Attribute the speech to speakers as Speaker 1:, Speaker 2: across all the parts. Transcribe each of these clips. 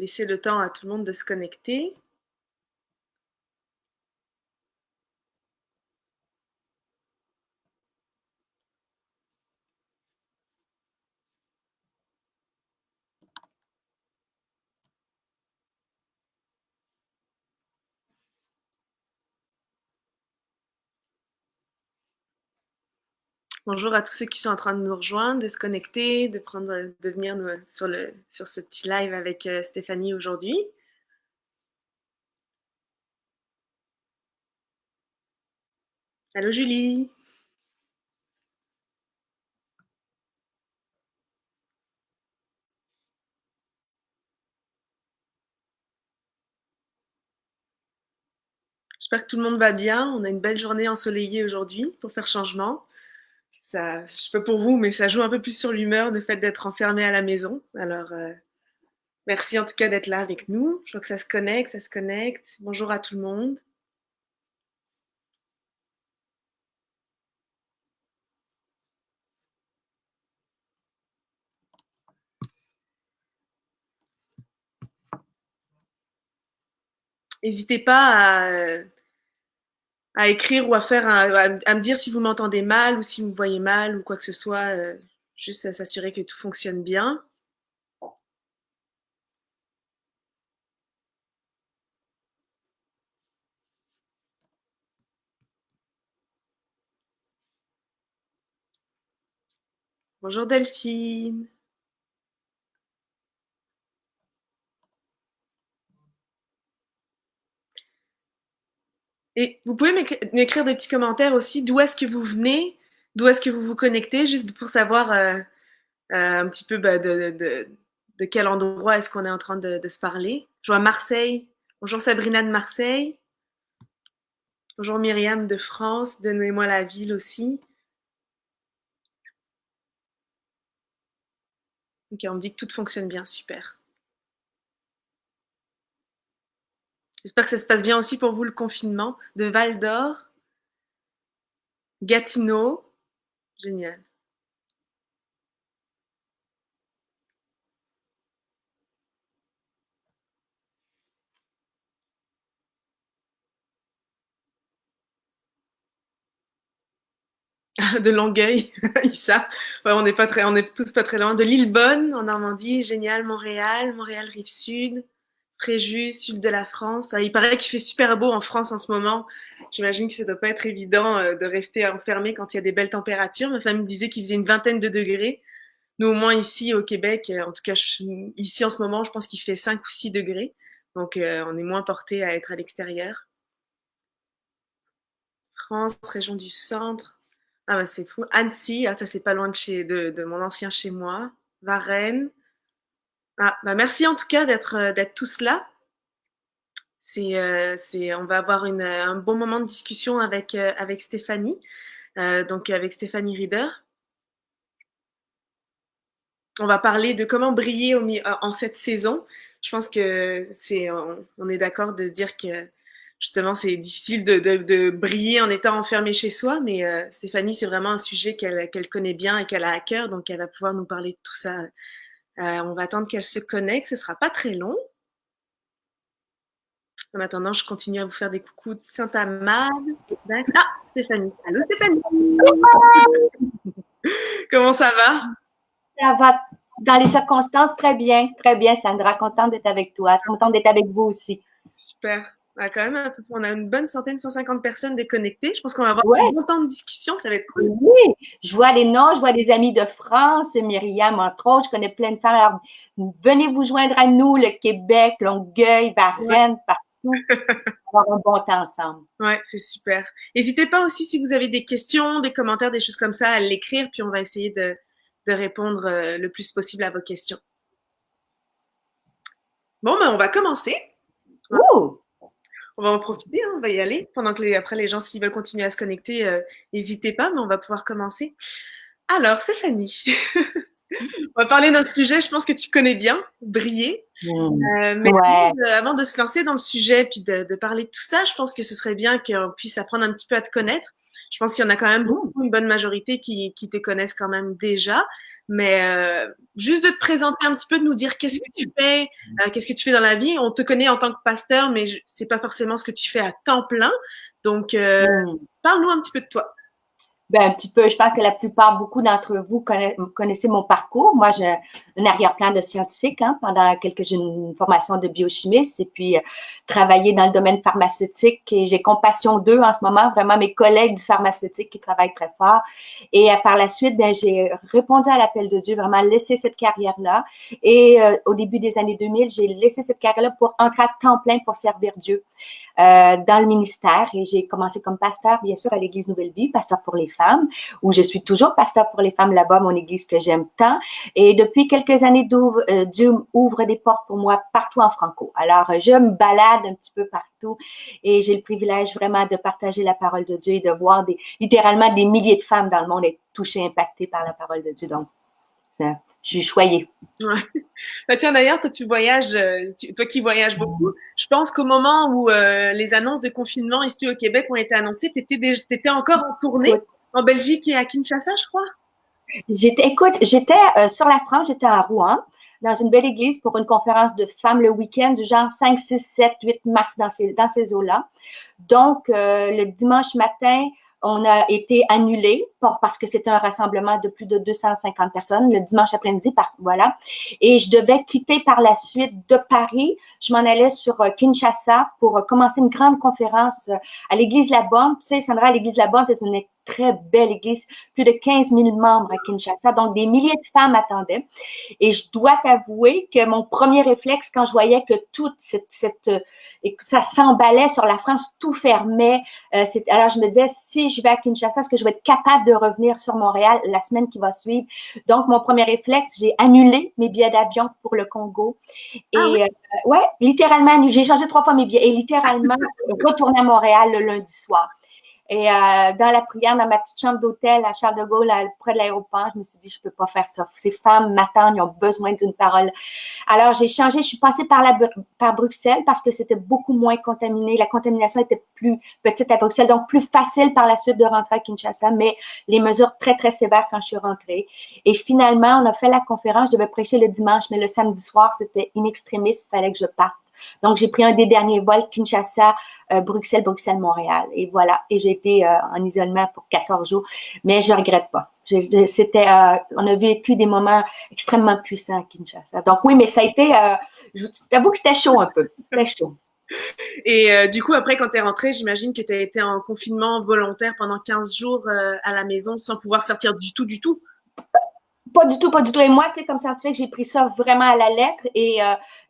Speaker 1: laisser le temps à tout le monde de se connecter. Bonjour à tous ceux qui sont en train de nous rejoindre, de se connecter, de venir sur ce petit live avec Stéphanie aujourd'hui. Allô Julie. J'espère que tout le monde va bien. On a une belle journée ensoleillée aujourd'hui pour faire changement. Ça, je sais pas pour vous, mais ça joue un peu plus sur l'humeur, le fait d'être enfermé à la maison. Alors, merci en tout cas d'être là avec nous. Je vois que ça se connecte, ça se connecte. Bonjour à tout le monde. N'hésitez pas à écrire ou à me dire si vous m'entendez mal ou si vous me voyez mal ou quoi que ce soit. Juste à s'assurer que tout fonctionne bien. Bonjour Delphine. Et vous pouvez m'écrire des petits commentaires aussi. D'où est-ce que vous venez? D'où est-ce que vous vous connectez? Juste pour savoir un petit peu de quel endroit est-ce qu'on est en train de se parler. Je vois Marseille. Bonjour Sabrina de Marseille. Bonjour Myriam de France. Donnez-moi la ville aussi. Ok, on me dit que tout fonctionne bien. Super. J'espère que ça se passe bien aussi pour vous le confinement. De Val d'Or, Gatineau. Génial. De Longueuil, Issa. Ouais, on est tous pas très loin. De Lillebonne, en Normandie, génial. Montréal, Montréal rive sud, Fréjus, sud de la France. Ah, il paraît qu'il fait super beau en France en ce moment. J'imagine que ça doit pas être évident de rester enfermé quand il y a des belles températures. Ma femme me disait qu'il faisait une vingtaine de degrés. Nous, au moins ici au Québec, en tout cas ici en ce moment, je pense qu'il fait 5 ou 6 degrés. Donc, on est moins porté à être à l'extérieur. France, région du centre. Ah bah c'est fou. Annecy, ah, ça c'est pas loin de mon ancien chez moi. Varennes. Ah, bah merci en tout cas d'être tous là. On va avoir un bon moment de discussion avec Stéphanie, donc avec Stéphanie Rieder. On va parler de comment briller en cette saison. Je pense que on est d'accord de dire que justement c'est difficile de briller en étant enfermé chez soi, mais Stéphanie, c'est vraiment un sujet qu'elle connaît bien et qu'elle a à cœur, donc elle va pouvoir nous parler de tout ça. On va attendre qu'elle se connecte, ce sera pas très long. En attendant, je continue à vous faire des coucous de Saint-Amable. Ah, Stéphanie. Allô Stéphanie. Comment ça va?
Speaker 2: Ça va dans les circonstances très bien, Sandra. Contente d'être avec toi, contente d'être avec vous aussi.
Speaker 1: Super. Quand même, on a une bonne centaine, 150 personnes déconnectées. Je pense qu'on va avoir
Speaker 2: Ouais.
Speaker 1: un bon temps de discussion, ça va être cool.
Speaker 2: Oui, je vois les noms, je vois des amis de France, Myriam, entre autres, je connais plein de femmes. Alors, venez vous joindre à nous, le Québec, Longueuil, Varennes, partout. On va avoir un bon temps ensemble.
Speaker 1: Ouais, c'est super. N'hésitez pas aussi si vous avez des questions, des commentaires, des choses comme ça, à l'écrire, puis on va essayer de répondre le plus possible à vos questions. Bon, ben, on va commencer.
Speaker 2: Ouh!
Speaker 1: On va en profiter, hein, on va y aller. Pendant que après, les gens, s'ils veulent continuer à se connecter, n'hésitez pas, mais on va pouvoir commencer. Alors, Stéphanie, on va parler d'un sujet, je pense que tu connais bien, briller. Mais
Speaker 2: Ouais.
Speaker 1: avant de se lancer dans le sujet puis de parler de tout ça, je pense que ce serait bien qu'on puisse apprendre un petit peu à te connaître. Je pense qu'il y en a quand même beaucoup, une bonne majorité qui te connaissent quand même déjà. Mais juste de te présenter un petit peu, de nous dire qu'est-ce que tu fais, qu'est-ce que tu fais dans la vie. On te connaît en tant que pasteur, mais c'est pas forcément ce que tu fais à temps plein. Donc, parle-nous un petit peu de toi.
Speaker 2: Ben, un petit peu, je pense que la plupart, beaucoup d'entre vous connaissez mon parcours. Moi, j'ai un arrière-plan de scientifique, pendant j'ai une formation de biochimiste et puis travaillé dans le domaine pharmaceutique et j'ai compassion d'eux en ce moment, vraiment mes collègues du pharmaceutique qui travaillent très fort. Et par la suite, ben, j'ai répondu à l'appel de Dieu, vraiment laissé cette carrière-là. Et au début des années 2000, j'ai laissé cette carrière-là pour entrer à temps plein pour servir Dieu. Dans le ministère et j'ai commencé comme pasteur, bien sûr, à l'Église Nouvelle Vie, pasteur pour les femmes, où je suis toujours pasteur pour les femmes là-bas, mon église que j'aime tant. Et depuis quelques années, Dieu ouvre des portes pour moi partout en franco. Alors, je me balade un petit peu partout et j'ai le privilège vraiment de partager la parole de Dieu et de voir littéralement des milliers de femmes dans le monde être touchées, impactées par la parole de Dieu. Donc, je suis choyée.
Speaker 1: Ouais. Bah, tiens, d'ailleurs, toi, tu voyages, toi qui voyages beaucoup, je pense qu'au moment où les annonces de confinement ici au Québec ont été annoncées, t'étais encore en tournée en Belgique et à Kinshasa, je crois.
Speaker 2: J'étais sur la France, j'étais à Rouen, dans une belle église pour une conférence de femmes le week-end, du genre 5, 6, 7, 8 mars dans ces eaux-là. Donc, le dimanche matin, on a été annulé parce que c'était un rassemblement de plus de 250 personnes le dimanche après-midi, voilà. Et je devais quitter par la suite de Paris. Je m'en allais sur Kinshasa pour commencer une grande conférence à l'église La Bonne. Tu sais, Sandra, l'église La Bonne, c'est une très belle église, plus de 15 000 membres à Kinshasa. Donc, des milliers de femmes attendaient. Et je dois t'avouer que mon premier réflexe, quand je voyais que toute ça s'emballait sur la France, tout fermait. Alors, je me disais, si je vais à Kinshasa, est-ce que je vais être capable de revenir sur Montréal la semaine qui va suivre? Donc, mon premier réflexe, j'ai annulé mes billets d'avion pour le Congo. Et ouais, littéralement, j'ai changé 3 fois mes billets et littéralement retourné à Montréal le lundi soir. Et dans la prière, dans ma petite chambre d'hôtel à Charles de Gaulle, près de l'aéroport, je me suis dit, je peux pas faire ça. Ces femmes m'attendent, ils ont besoin d'une parole. Alors, j'ai changé, je suis passée par Bruxelles parce que c'était beaucoup moins contaminé. La contamination était plus petite à Bruxelles, donc plus facile par la suite de rentrer à Kinshasa, mais les mesures très, très sévères quand je suis rentrée. Et finalement, on a fait la conférence, je devais prêcher le dimanche, mais le samedi soir, c'était in extremis, il fallait que je parte. Donc, j'ai pris un des derniers vols, Kinshasa, Bruxelles, Montréal. Et voilà. Et j'ai été en isolement pour 14 jours. Mais je regrette pas. On a vécu des moments extrêmement puissants à Kinshasa. Donc oui, mais ça a été, je t'avoue que c'était chaud un peu. C'était chaud.
Speaker 1: Et du coup, après, quand tu es rentrée, j'imagine que tu as été en confinement volontaire pendant 15 jours à la maison sans pouvoir sortir du tout, du tout.
Speaker 2: Pas du tout, pas du tout. Et moi, tu sais, comme scientifique, j'ai pris ça vraiment à la lettre et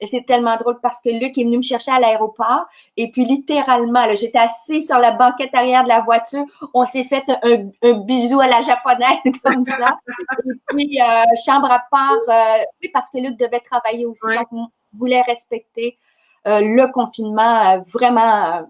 Speaker 2: c'est tellement drôle parce que Luc est venu me chercher à l'aéroport et puis littéralement, là, j'étais assise sur la banquette arrière de la voiture. On s'est fait un bisou à la japonaise comme ça. Et puis, chambre à part, oui, parce que Luc devait travailler aussi. Ouais. Donc, on voulait respecter le confinement vraiment.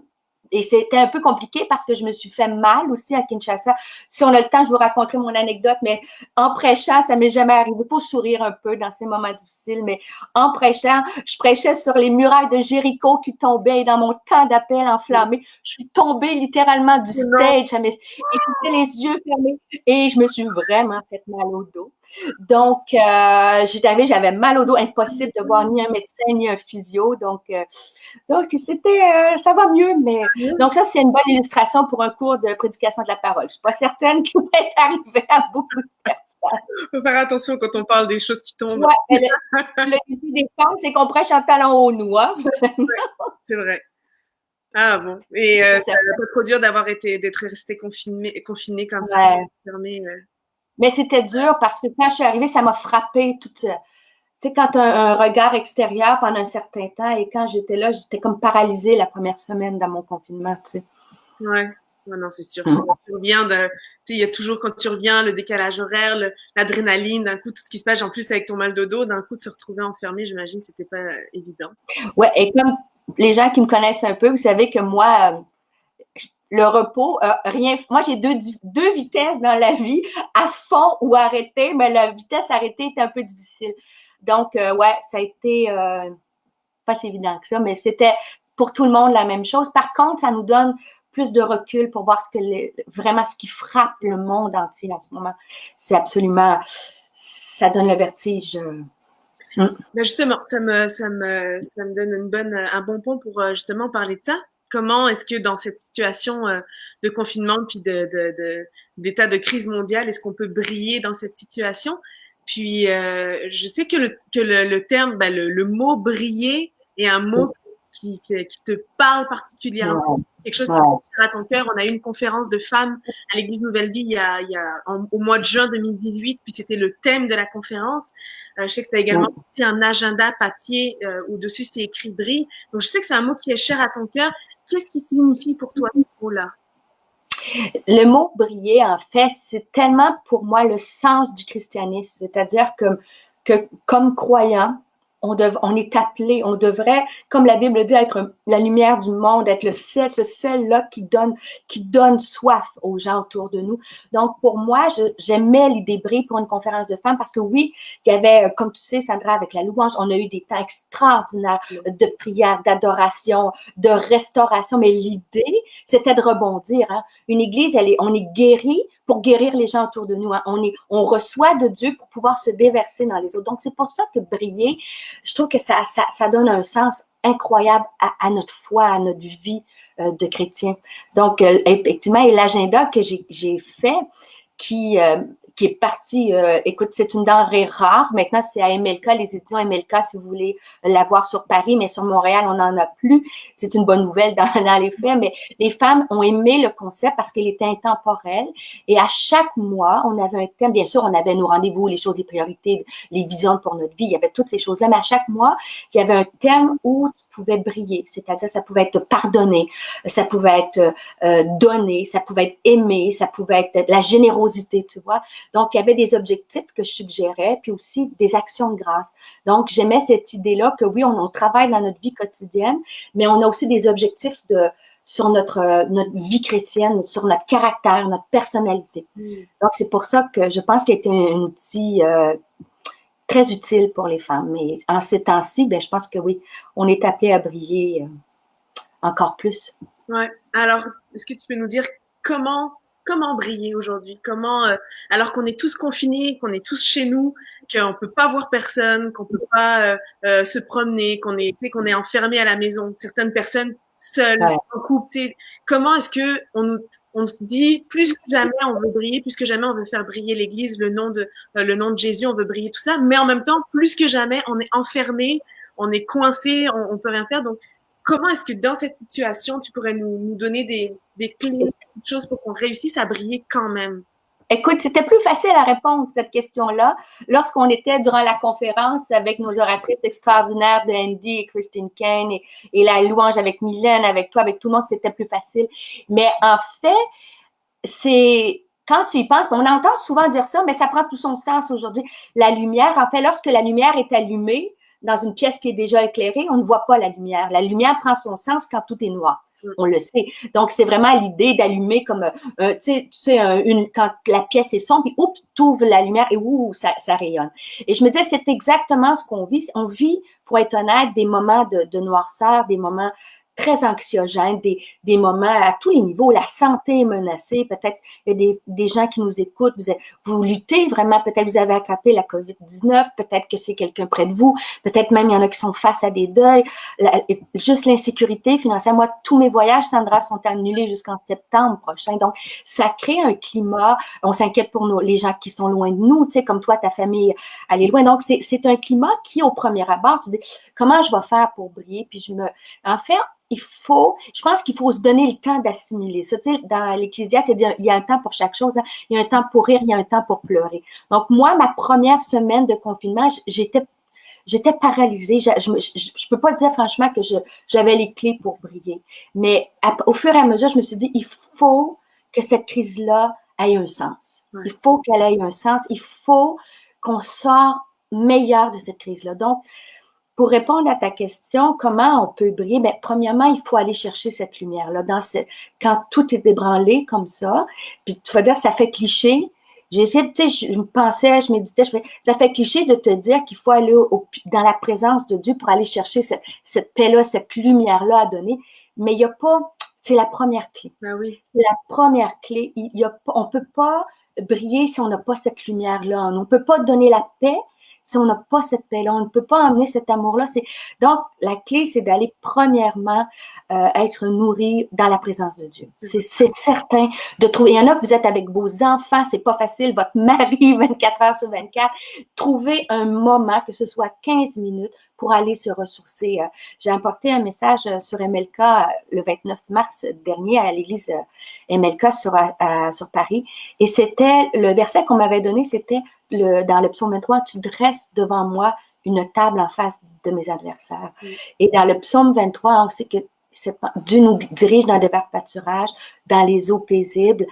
Speaker 2: Et c'était un peu compliqué parce que je me suis fait mal aussi à Kinshasa. Si on a le temps, je vous raconterai mon anecdote, mais en prêchant, ça m'est jamais arrivé. Il faut sourire un peu dans ces moments difficiles, mais en prêchant, je prêchais sur les murailles de Jéricho qui tombaient et dans mon temps d'appel enflammé, je suis tombée littéralement du stage et j'avais les yeux fermés et je me suis vraiment fait mal au dos. Donc, j'avais mal au dos, impossible de voir ni un médecin ni un physio. Donc c'était, ça va mieux, mais donc ça c'est une bonne illustration pour un cours de prédication de la parole. Je suis pas certaine qu'il va être arrivé à beaucoup de personnes.
Speaker 1: Faut faire attention quand on parle des choses qui tombent.
Speaker 2: Ouais, le défi des femmes, c'est qu'on prêche en talons hauts, nous, hein?
Speaker 1: C'est vrai. Ah bon. Et ça va pas trop dur d'être resté confiné comme ça, fermé.
Speaker 2: Mais c'était dur parce que quand je suis arrivée, ça m'a frappé toute. Tu sais, quand tu as un regard extérieur pendant un certain temps et quand j'étais là, j'étais comme paralysée la première semaine dans mon confinement, tu sais.
Speaker 1: Ouais. Non, c'est sûr. Quand tu reviens tu sais, il y a toujours, quand tu reviens, le décalage horaire, l'adrénaline, d'un coup, tout ce qui se passe, en plus avec ton mal de dos, d'un coup, de se retrouver enfermé, j'imagine, c'était pas évident.
Speaker 2: Ouais, et comme les gens qui me connaissent un peu, vous savez que moi, le repos, rien. Moi, j'ai deux vitesses dans la vie, à fond ou arrêté, mais la vitesse arrêtée est un peu difficile. Donc, ouais, ça a été pas si évident que ça, mais c'était pour tout le monde la même chose. Par contre, ça nous donne plus de recul pour voir vraiment ce qui frappe le monde entier en ce moment. C'est absolument, ça donne le vertige.
Speaker 1: Ben justement, ça me donne un bon point pour justement parler de ça. Comment est-ce que dans cette situation de confinement puis d'état de crise mondiale, est-ce qu'on peut briller dans cette situation? Puis je sais que le terme, ben, le mot briller est un mot qui te parle particulièrement, quelque chose qui est à ton cœur. On a eu une conférence de femmes à l'Église Nouvelle Vie au mois de juin 2018, puis c'était le thème de la conférence. Je sais que tu as également un agenda papier où dessus c'est écrit brille. Donc je sais que c'est un mot qui est cher à ton cœur. Qu'est-ce qui signifie pour toi ce mot-là?
Speaker 2: Le mot briller, en fait, c'est tellement pour moi le sens du christianisme, c'est-à-dire que comme croyant, on est appelé, on devrait, comme la Bible dit, être la lumière du monde, être ce sel-là qui donne soif aux gens autour de nous. Donc, pour moi, j'aimais l'idée brille pour une conférence de femmes parce que oui, il y avait, comme tu sais, Sandra, avec la louange, on a eu des temps extraordinaires de prière, d'adoration, de restauration, mais l'idée, c'était de rebondir. Hein. Une église, on est guéri pour guérir les gens autour de nous. Hein. On reçoit de Dieu pour pouvoir se déverser dans les autres. Donc, c'est pour ça que briller, je trouve que ça donne un sens incroyable à notre foi, à notre vie de chrétien. Donc, effectivement, et l'agenda que j'ai fait, qui est parti, écoute, c'est une denrée rare. Maintenant, c'est à MLK, les éditions MLK, si vous voulez l'avoir sur Paris, mais sur Montréal, on n'en a plus. C'est une bonne nouvelle dans les faits, mais les femmes ont aimé le concept parce qu'il était intemporel. Et à chaque mois, on avait un thème. Bien sûr, on avait nos rendez-vous, les choses, les priorités, les visions pour notre vie. Il y avait toutes ces choses-là, mais à chaque mois, il y avait un thème où tu pouvais briller. C'est-à-dire, ça pouvait être pardonné, ça pouvait être donné, ça pouvait être aimé, ça pouvait être la générosité, tu vois. Donc, il y avait des objectifs que je suggérais, puis aussi des actions de grâce. Donc, j'aimais cette idée-là que oui, on travaille dans notre vie quotidienne, mais on a aussi des objectifs sur notre vie chrétienne, sur notre caractère, notre personnalité. Donc, c'est pour ça que je pense qu'il était un outil très utile pour les femmes. Mais en ces temps-ci, ben, je pense que oui, on est appelé à briller encore plus.
Speaker 1: Ouais. Alors, est-ce que tu peux nous dire comment briller aujourd'hui? Comment, alors qu'on est tous confinés, qu'on est tous chez nous, qu'on peut pas voir personne, qu'on peut pas se promener, qu'on est enfermé à la maison, certaines personnes seules, en couple, comment est-ce que on se dit plus que jamais on veut briller, plus que jamais on veut faire briller l'Église, le nom de Jésus, on veut briller tout ça, mais en même temps, plus que jamais on est enfermé, on est coincé, on peut rien faire. Donc, comment est-ce que dans cette situation, tu pourrais nous donner des clés, des petites choses pour qu'on réussisse à briller quand même?
Speaker 2: Écoute, c'était plus facile à répondre à cette question-là lorsqu'on était durant la conférence avec nos oratrices extraordinaires de Andy et Christine Kane et la louange avec Mylène, avec toi, avec tout le monde, c'était plus facile. Mais en fait, c'est quand tu y penses, on entend souvent dire ça, mais ça prend tout son sens aujourd'hui. La lumière, en fait, lorsque la lumière est allumée dans une pièce qui est déjà éclairée, on ne voit pas la lumière. La lumière prend son sens quand tout est noir. On le sait. Donc, c'est vraiment l'idée d'allumer comme, tu sais, quand la pièce est sombre, puis oups, t'ouvres la lumière et ouh, ça rayonne. Et je me disais, c'est exactement ce qu'on vit. On vit, pour être honnête, des moments de noirceur, des moments très anxiogènes, des moments à tous les niveaux. La santé est menacée. Peut-être il y a des gens qui nous écoutent. Vous luttez vraiment. Peut-être vous avez attrapé la COVID-19. Peut-être que c'est quelqu'un près de vous. Peut-être même il y en a qui sont face à des deuils. Juste l'insécurité financière. Moi, tous mes voyages, Sandra, sont annulés jusqu'en septembre prochain. Donc, ça crée un climat. On s'inquiète pour les gens qui sont loin de nous. Tu sais, comme toi, ta famille, elle est loin. Donc, c'est un climat qui, au premier abord, tu dis, comment je vais faire pour briller? Puis en fait, je pense qu'il faut se donner le temps d'assimiler ça. Tu sais, dans l'Ecclésiaste, il y a un temps pour chaque chose. Hein. Il y a un temps pour rire, il y a un temps pour pleurer. Donc, moi, ma première semaine de confinement, j'étais paralysée. Je peux pas dire franchement que j'avais les clés pour briller. Mais au fur et à mesure, je me suis dit, il faut que cette crise-là ait un sens. Ouais. Il faut qu'elle ait un sens. Il faut qu'on sorte meilleur de cette crise-là. Donc, pour répondre à ta question, comment on peut briller? Bien, premièrement, il faut aller chercher cette lumière-là. Quand tout est débranlé comme ça, puis tu vas dire, ça fait cliché. J'essaie, tu sais, je méditais, ça fait cliché de te dire qu'il faut aller dans la présence de Dieu pour aller chercher cette paix-là, cette lumière-là à donner. Mais il n'y a pas, C'est la première clé.
Speaker 1: Ah oui.
Speaker 2: C'est la première clé. On ne peut pas briller si on n'a pas cette lumière-là. On ne peut pas donner la paix si on n'a pas cette paix-là. On ne peut pas emmener cet amour-là. Donc, la clé, c'est d'aller premièrement être nourri dans la présence de Dieu. C'est certain de trouver. Il y en a que vous êtes avec vos enfants, c'est pas facile, votre mari 24 heures sur 24. Trouvez un moment, que ce soit 15 minutes, pour aller se ressourcer. J'ai apporté un message sur MLK le 29 mars dernier à l'église MLK sur Paris. Et c'était, le verset qu'on m'avait donné, c'était dans le psaume 23, « Tu dresses devant moi une table en face de mes adversaires. » Et dans le psaume 23, on sait que Dieu nous dirige dans des verts pâturages, dans les eaux paisibles.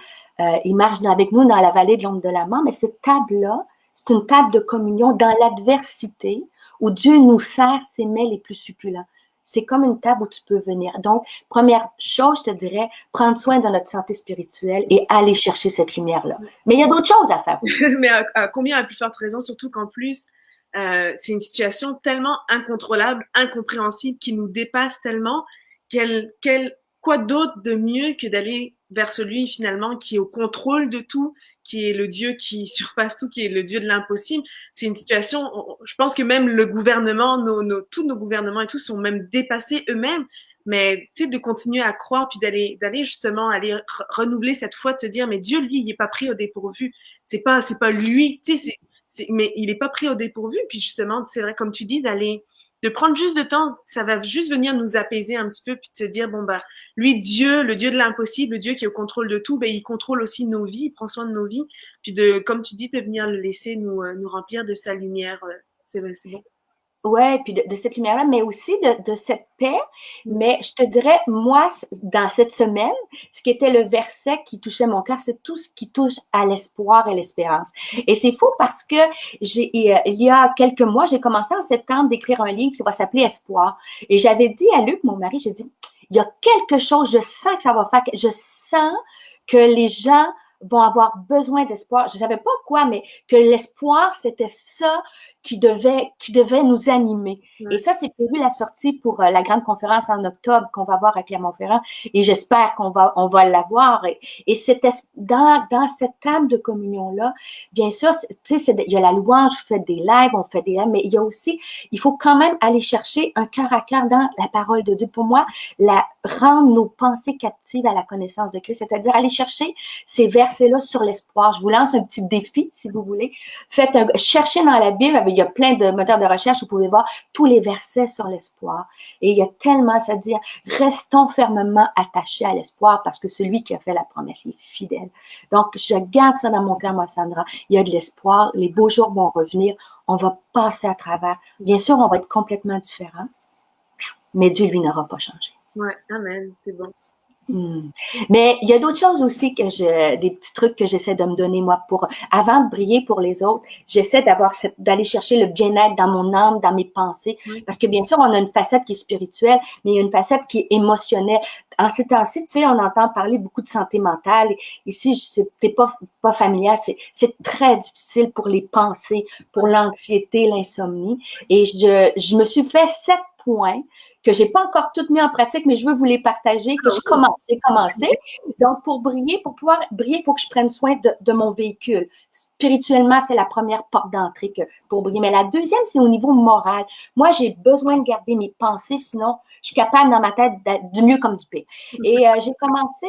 Speaker 2: Il marche avec nous dans la vallée de l'ombre de la mort. Mais cette table-là, c'est une table de communion dans l'adversité où Dieu nous sert ses mets les plus succulents. C'est comme une table où tu peux venir. Donc, première chose, je te dirais, prendre soin de notre santé spirituelle et aller chercher cette lumière-là. Mais il y a d'autres choses à faire.
Speaker 1: Mais à combien à plus forte raison, surtout qu'en plus, c'est une situation tellement incontrôlable, incompréhensible, qui nous dépasse tellement, quoi d'autre de mieux que d'aller vers celui finalement qui est au contrôle de tout, qui est le Dieu qui surpasse tout, qui est le Dieu de l'impossible. C'est une situation, je pense que même le gouvernement, tous nos gouvernements et tout sont même dépassés eux-mêmes. Mais tu sais, de continuer à croire puis d'aller justement aller renouveler cette foi, de se dire mais Dieu lui, il est pas pris au dépourvu. C'est pas lui, tu sais, mais il est pas pris au dépourvu. Puis justement, c'est vrai comme tu dis de prendre juste de temps, ça va juste venir nous apaiser un petit peu, puis de se dire, bon, bah, lui, Dieu, le Dieu de l'impossible, le Dieu qui est au contrôle de tout, ben, il contrôle aussi nos vies, il prend soin de nos vies, puis comme tu dis, de venir le laisser nous remplir de sa lumière, c'est bon.
Speaker 2: Ouais, puis de cette lumière-là, mais aussi de cette paix. Mais je te dirais, moi, dans cette semaine, ce qui était le verset qui touchait mon cœur, c'est tout ce qui touche à l'espoir et l'espérance. Et c'est fou parce que il y a quelques mois, j'ai commencé en septembre d'écrire un livre qui va s'appeler Espoir. Et j'avais dit à Luc, mon mari, j'ai dit, il y a quelque chose, je sens que ça va faire, je sens que les gens vont avoir besoin d'espoir. Je savais pas quoi, mais que l'espoir, c'était ça qui devait nous animer. Ouais. Et ça, c'est prévu la sortie pour la grande conférence en octobre qu'on va avoir à Clermont-Ferrand. Et j'espère on va l'avoir. Et c'était dans cette table de communion-là, bien sûr, tu sais, il y a la louange, on fait des lives, mais il y a aussi, il faut quand même aller chercher un cœur à cœur dans la parole de Dieu. Pour moi, rendre nos pensées captives à la connaissance de Christ, c'est-à-dire aller chercher ces versets-là sur l'espoir. Je vous lance un petit défi, si vous voulez. Cherchez dans la Bible, il y a plein de moteurs de recherche, vous pouvez voir tous les versets sur l'espoir. Et il y a tellement, c'est-à-dire, restons fermement attachés à l'espoir parce que celui qui a fait la promesse, il est fidèle. Donc, je garde ça dans mon cœur, moi, Sandra. Il y a de l'espoir, les beaux jours vont revenir, on va passer à travers. Bien sûr, on va être complètement différents, mais Dieu, lui, n'aura pas changé.
Speaker 1: Ouais, amen, c'est bon.
Speaker 2: Mais il y a d'autres choses aussi des petits trucs que j'essaie de me donner, moi, avant de briller pour les autres, j'essaie d'aller chercher le bien-être dans mon âme, dans mes pensées. Parce que bien sûr, on a une facette qui est spirituelle, mais il y a une facette qui est émotionnelle. En ces temps-ci, tu sais, on entend parler beaucoup de santé mentale. Ici, c'est pas familial, c'est très difficile pour les pensées, pour l'anxiété, l'insomnie. Et je me suis fait 7 points que j'ai pas encore toutes mis en pratique, mais je veux vous les partager, que j'ai commencé. Donc, pour pouvoir briller, il faut que je prenne soin de mon véhicule. Spirituellement, c'est la première porte d'entrée pour briller. Mais la deuxième, c'est au niveau moral. Moi, j'ai besoin de garder mes pensées, sinon, je suis capable dans ma tête du mieux comme du pire. Et j'ai commencé,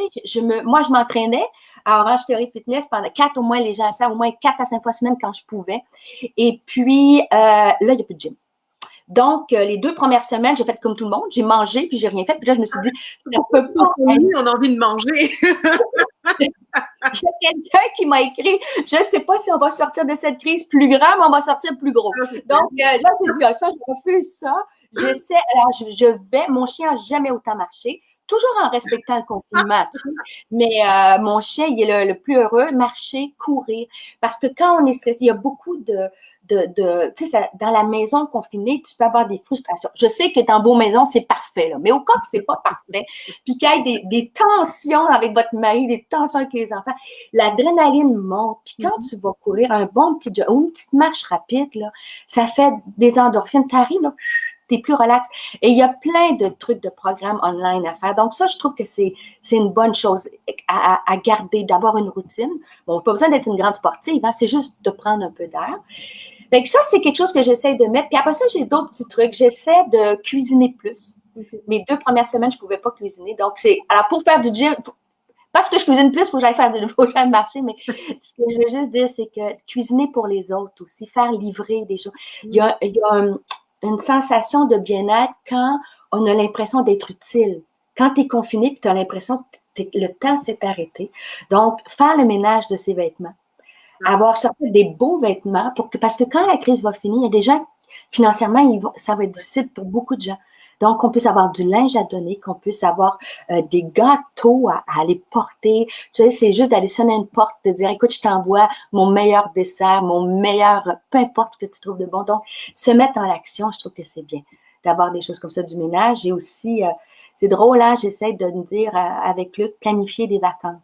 Speaker 2: moi, je m'entraînais à Orange Theory Fitness pendant 4 au moins, les gens ça, au moins 4 à 5 fois semaine quand je pouvais. Et puis, là, il n'y a plus de gym. Donc, les 2 premières semaines, j'ai fait comme tout le monde. J'ai mangé, puis j'ai rien fait. Puis là, je me suis dit, ça peut pas.
Speaker 1: On a envie de manger.
Speaker 2: Il y a quelqu'un qui m'a écrit, je ne sais pas si on va sortir de cette crise plus grand, mais on va sortir plus gros. Donc, là, j'ai dit, ça, je refuse ça. J'essaie, alors je vais, mon chien n'a jamais autant marché, toujours en respectant le confinement, tu sais, mais mon chien, il est le plus heureux, marcher, courir. Parce que quand on est stressé, il y a beaucoup tu sais, dans la maison confinée, tu peux avoir des frustrations. Je sais que dans vos maisons, c'est parfait, là, mais au cas que c'est pas parfait, puis qu'il y ait des tensions avec votre mari, des tensions avec les enfants, l'adrénaline monte, puis quand tu vas courir un bon petit jog ou une petite marche rapide, là, ça fait des endorphines. T'arrives, là, t'es plus relax. Et il y a plein de trucs, de programmes online à faire. Donc ça, je trouve que c'est une bonne chose à garder, d'avoir une routine. Bon, pas besoin d'être une grande sportive, hein, c'est juste de prendre un peu d'air. Fait que ça, c'est quelque chose que j'essaie de mettre. Puis après ça, j'ai d'autres petits trucs. J'essaie de cuisiner plus. Mes 2 premières semaines, je pouvais pas cuisiner. Donc, alors pour faire du gym, parce que je cuisine plus, faut que j'aille marcher, mais ce que je veux juste dire, c'est que cuisiner pour les autres aussi, faire livrer des choses. Il y a une sensation de bien-être quand on a l'impression d'être utile. Quand tu es confiné, puis tu as l'impression que le temps s'est arrêté. Donc, faire le ménage de ses vêtements. Avoir sorti des beaux vêtements, parce que quand la crise va finir, il y a des gens, financièrement, ça va être difficile pour beaucoup de gens. Donc, qu'on puisse avoir du linge à donner, qu'on puisse avoir des gâteaux à aller porter. Tu sais, c'est juste d'aller sonner à une porte, de dire, écoute, je t'envoie mon meilleur dessert, peu importe ce que tu trouves de bon. Donc, se mettre en action, je trouve que c'est bien d'avoir des choses comme ça, du ménage. Et aussi, c'est drôle, hein, j'essaie de me dire avec Luc, planifier des vacances.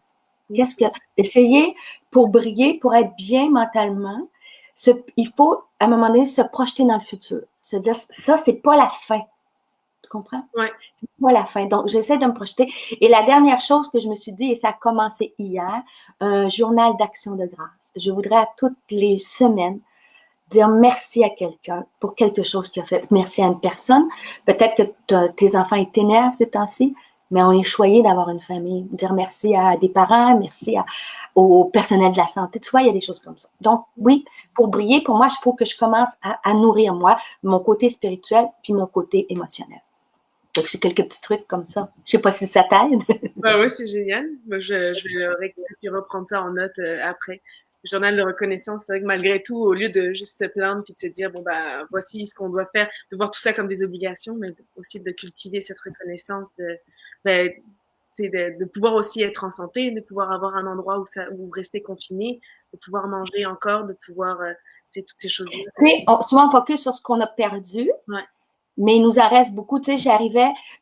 Speaker 2: Essayer pour briller, pour être bien mentalement, il faut, à un moment donné, se projeter dans le futur. Se dire, ça, c'est pas la fin. Tu comprends?
Speaker 1: Ouais.
Speaker 2: C'est pas la fin. Donc, j'essaie de me projeter. Et la dernière chose que je me suis dit, et ça a commencé hier, un journal d'action de grâce. Je voudrais à toutes les semaines dire merci à quelqu'un pour quelque chose qu'il a fait. Merci à une personne. Peut-être que tes enfants, ils t'énervent ces temps-ci, mais on est choyé d'avoir une famille. Dire merci à des parents, merci au personnel de la santé. Tu vois, il y a des choses comme ça. Donc, oui, pour briller, pour moi, il faut que je commence à nourrir moi, mon côté spirituel puis mon côté émotionnel. Donc, c'est quelques petits trucs comme ça. Je sais pas si ça t'aide.
Speaker 1: Oui, c'est génial. Moi, je vais le réécrire puis reprendre ça en note après. Le journal de reconnaissance, c'est vrai que malgré tout, au lieu de juste se plaindre puis de se dire, bon, bah, voici ce qu'on doit faire, de voir tout ça comme des obligations, mais aussi de cultiver cette reconnaissance, ben, de pouvoir aussi être en santé, de pouvoir avoir un endroit où rester confiné, de pouvoir manger encore, de pouvoir, toutes ces choses-là.
Speaker 2: Oui, souvent on focus sur ce qu'on a perdu.
Speaker 1: Ouais.
Speaker 2: Mais il nous en reste beaucoup. Tu sais,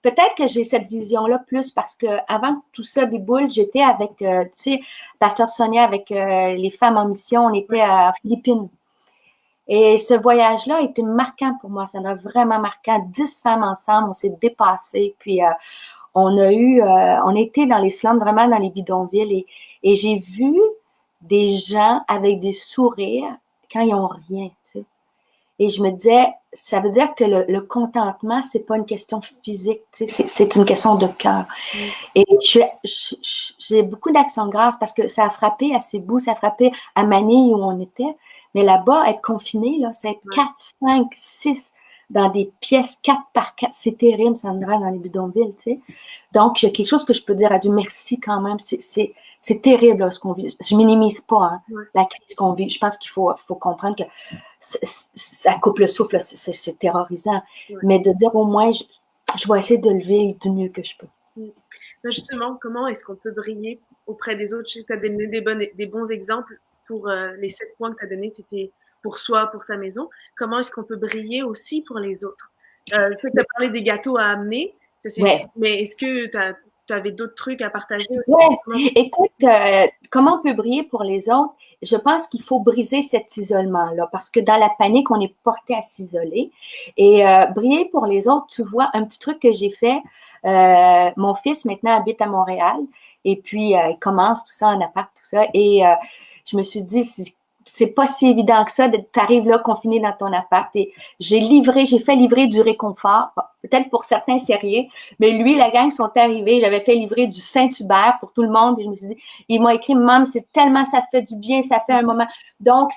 Speaker 2: peut-être que j'ai cette vision-là plus parce que avant que tout ça déboule, j'étais avec, tu sais, Pasteur Sonia, avec les femmes en mission, on était à Philippines. Et ce voyage-là a été marquant pour moi. Ça m'a vraiment marquant. 10 femmes ensemble, on s'est dépassées. Puis, on était dans les slums, vraiment dans les bidonvilles. Et j'ai vu des gens avec des sourires quand ils n'ont rien, tu sais. Et je me disais, ça veut dire que le contentement, c'est pas une question physique, tu sais, c'est une question de cœur. Et j'ai beaucoup d'actions de grâce parce que ça a frappé à Cebu, ça a frappé à Manille où on était. Mais là-bas, être confiné, là, c'est être 4, 5, 6 dans des pièces 4 par 4. C'est terrible, Sandra, dans les bidonvilles, tu sais. Donc, il y a quelque chose que je peux dire à Dieu merci quand même. C'est terrible là, ce qu'on vit. Je minimise pas la crise qu'on vit. Je pense qu'il faut comprendre que ça coupe le souffle, c'est terrorisant. Ouais. Mais de dire au moins, je vais essayer de lever du mieux que je peux.
Speaker 1: Justement, comment est-ce qu'on peut briller auprès des autres? Je sais que tu as donné des bons exemples pour les 7 points que tu as donnés, c'était pour soi, pour sa maison. Comment est-ce qu'on peut briller aussi pour les autres? Je sais que tu as parlé des gâteaux à amener, mais est-ce que tu avais d'autres trucs à partager aussi?
Speaker 2: Oui, écoute, comment on peut briller pour les autres? Je pense qu'il faut briser cet isolement-là parce que dans la panique, on est porté à s'isoler. Et briller pour les autres, tu vois, un petit truc que j'ai fait, mon fils maintenant habite à Montréal et puis il commence tout ça en appart, tout ça. Et je me suis dit, c'est pas si évident que ça, t'arrives là confiné dans ton appart. Et j'ai fait livrer du réconfort. Bon, peut-être pour certains, c'est rien. Mais lui, la gang sont arrivés. J'avais fait livrer du Saint-Hubert pour tout le monde. Et je me suis dit, il m'a écrit, maman, c'est tellement, ça fait du bien, ça fait un moment. Donc,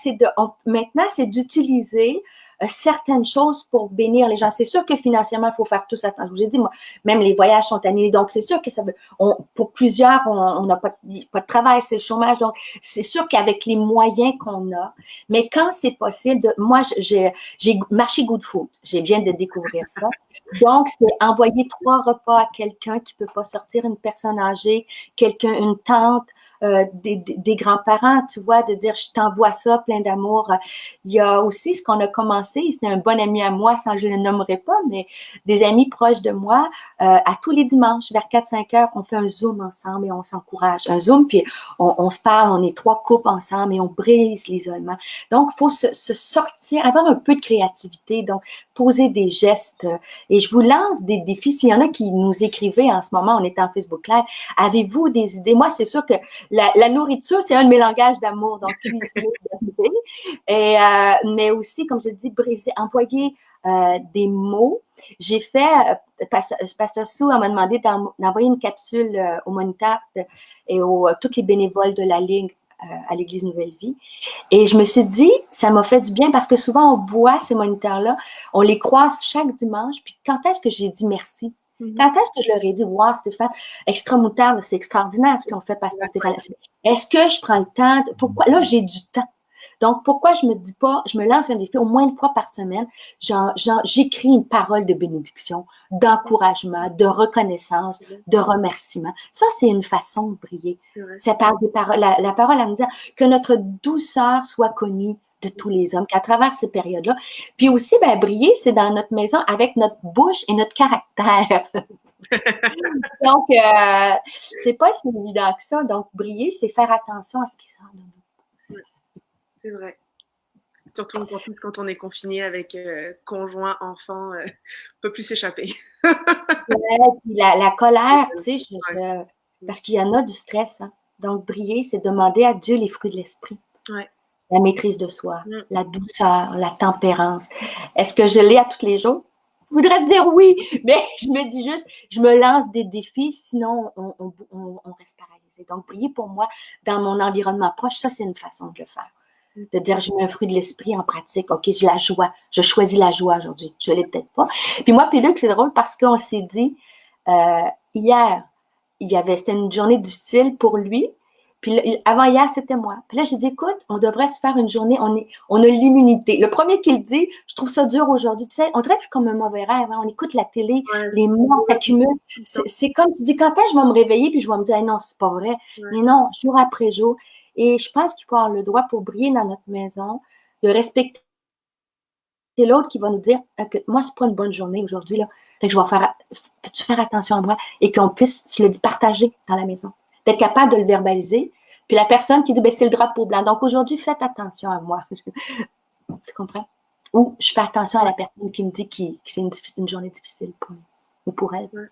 Speaker 2: maintenant, c'est d'utiliser certaines choses pour bénir les gens. C'est sûr que financièrement, il faut faire tout ça. Je vous ai dit, moi, même les voyages sont annulés. Donc, c'est sûr que pour plusieurs, on n'a pas de travail, c'est le chômage. Donc, c'est sûr qu'avec les moyens qu'on a, mais quand c'est possible, moi, j'ai marché Good Food. Je viens de découvrir ça. Donc, c'est envoyer 3 repas à quelqu'un qui peut pas sortir, une personne âgée, une tante, des grands-parents, tu vois, de dire je t'envoie ça, plein d'amour. Il y a aussi ce qu'on a commencé, c'est un bon ami à moi, sans je ne le nommerai pas, mais des amis proches de moi, à tous les dimanches, vers 4-5 heures, on fait un Zoom ensemble et on s'encourage. Un Zoom, puis on se parle, on est 3 couples ensemble et on brise l'isolement. Donc, il faut se sortir, avoir un peu de créativité. Donc, poser des gestes. Et je vous lance des défis. S'il y en a qui nous écrivaient en ce moment, on est en Facebook Live, avez-vous des idées? Moi, c'est sûr que la nourriture, c'est un de mes langages d'amour, donc cuisiner, et mais aussi, comme je dis, briser, envoyer des mots. J'ai fait, Pasteur Sou m'a demandé d'envoyer une capsule au moniteur et tous les bénévoles de la Ligue à l'Église Nouvelle Vie. Et je me suis dit, ça m'a fait du bien parce que souvent, on voit ces moniteurs-là, on les croise chaque dimanche, puis quand est-ce que j'ai dit merci? Quand est-ce que je leur ai dit, wow, Stéphane, Extra Moutarde, c'est extraordinaire ce qu'on fait, Pasteur Stéphane. Est-ce que je prends le temps? Pourquoi? Là, j'ai du temps. Donc, pourquoi je me dis pas, je me lance un défi au moins une fois par semaine, j'écris une parole de bénédiction, d'encouragement, de reconnaissance, de remerciement. Ça, c'est une façon de briller. C'est par des paroles, la parole à nous dire que notre douceur soit connue de tous les hommes, qu'à travers ces périodes-là. Puis aussi, briller, c'est dans notre maison avec notre bouche et notre caractère. Donc, c'est pas si évident que ça. Donc, briller, c'est faire attention à ce qui sort de nous.
Speaker 1: C'est vrai. Surtout encore plus quand on est confiné avec conjoint, enfant, on peut plus s'échapper.
Speaker 2: Puis la colère, tu sais, parce qu'il y en a du stress. Hein. Donc, briller, c'est demander à Dieu les fruits de l'esprit.
Speaker 1: Ouais.
Speaker 2: La maîtrise de soi, la douceur, la tempérance. Est-ce que je l'ai à tous les jours? Je voudrais dire oui, mais je me dis juste, je me lance des défis, sinon on reste paralysé. Donc, briller pour moi, dans mon environnement proche, ça, c'est une façon de le faire. De dire, je mets un fruit de l'esprit en pratique. OK, j'ai la joie. Je choisis la joie aujourd'hui. Je ne l'ai peut-être pas. Puis moi, puis Luc, c'est drôle parce qu'on s'est dit, hier, c'était une journée difficile pour lui. Puis avant hier, c'était moi. Puis là, j'ai dit, écoute, on devrait se faire une journée, on a l'immunité. Le premier qui le dit, je trouve ça dur aujourd'hui. Tu sais, on dirait que c'est comme un mauvais rêve. Hein? On écoute la télé, les morts s'accumulent. C'est comme tu dis, quand est-ce que je vais me réveiller, puis je vais me dire, hey, non, c'est pas vrai. Mais non, jour après jour. Et je pense qu'il faut avoir le droit pour briller dans notre maison, de respecter l'autre qui va nous dire que moi, c'est pas une bonne journée aujourd'hui, là. Fait que je vais peux-tu faire attention à moi et qu'on puisse, je le dis, partager dans la maison. D'être capable de le verbaliser. Puis la personne qui dit, c'est le drapeau blanc. Donc aujourd'hui, faites attention à moi. Tu comprends? Ou je fais attention à la personne qui me dit que c'est une journée difficile pour lui ou pour elle. Que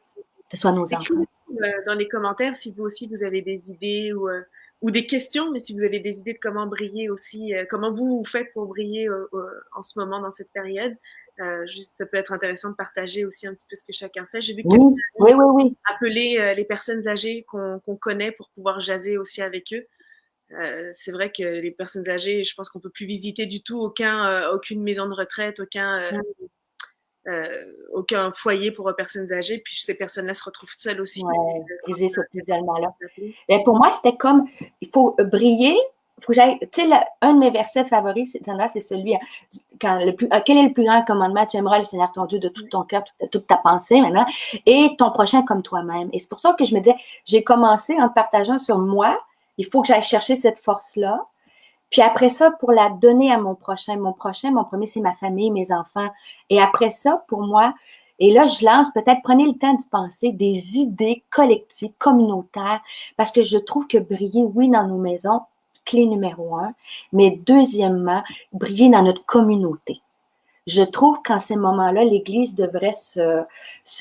Speaker 2: ce soit nos enfants.
Speaker 1: Dans les commentaires, si vous aussi, vous avez des idées ou des questions, mais si vous avez des idées de comment briller aussi, comment vous faites pour briller en ce moment, dans cette période. Juste, ça peut être intéressant de partager aussi un petit peu ce que chacun fait. J'ai vu que
Speaker 2: oui.
Speaker 1: appeler les personnes âgées qu'on connaît pour pouvoir jaser aussi avec eux. C'est vrai que les personnes âgées, je pense qu'on peut plus visiter du tout aucune maison de retraite, aucun foyer pour personnes âgées, puis ces personnes-là se retrouvent seules aussi.
Speaker 2: Briser cet isolement-là. Pour moi, c'était comme, il faut briller, faut que j'aille, tu sais, un de mes versets favoris, c'est celui, quel est le plus grand commandement? Tu aimeras le Seigneur ton Dieu de tout ton cœur, toute ta pensée maintenant, et ton prochain comme toi-même. Et c'est pour ça que je me disais, j'ai commencé en te partageant sur moi, il faut que j'aille chercher cette force-là. Puis après ça, pour la donner à mon prochain, mon premier, c'est ma famille, mes enfants. Et après ça, pour moi, et là, je lance peut-être, prenez le temps d'y penser, des idées collectives, communautaires, parce que je trouve que briller, oui, dans nos maisons, clé numéro 1, mais deuxièmement, briller dans notre communauté. Je trouve qu'en ces moments-là, l'Église devrait se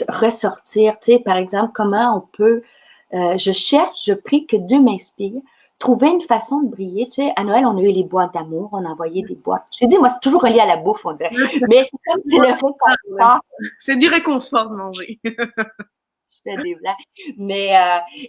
Speaker 2: ressortir, tu sais, par exemple, comment on peut, je prie que Dieu m'inspire, trouver une façon de briller. Tu sais, à Noël, on a eu les boîtes d'amour, on a envoyé des boîtes. Je te dis, moi, c'est toujours relié à la bouffe, on dirait. Mais c'est comme si le réconfort.
Speaker 1: C'est du réconfort de manger.
Speaker 2: Je fais des blagues. Mais,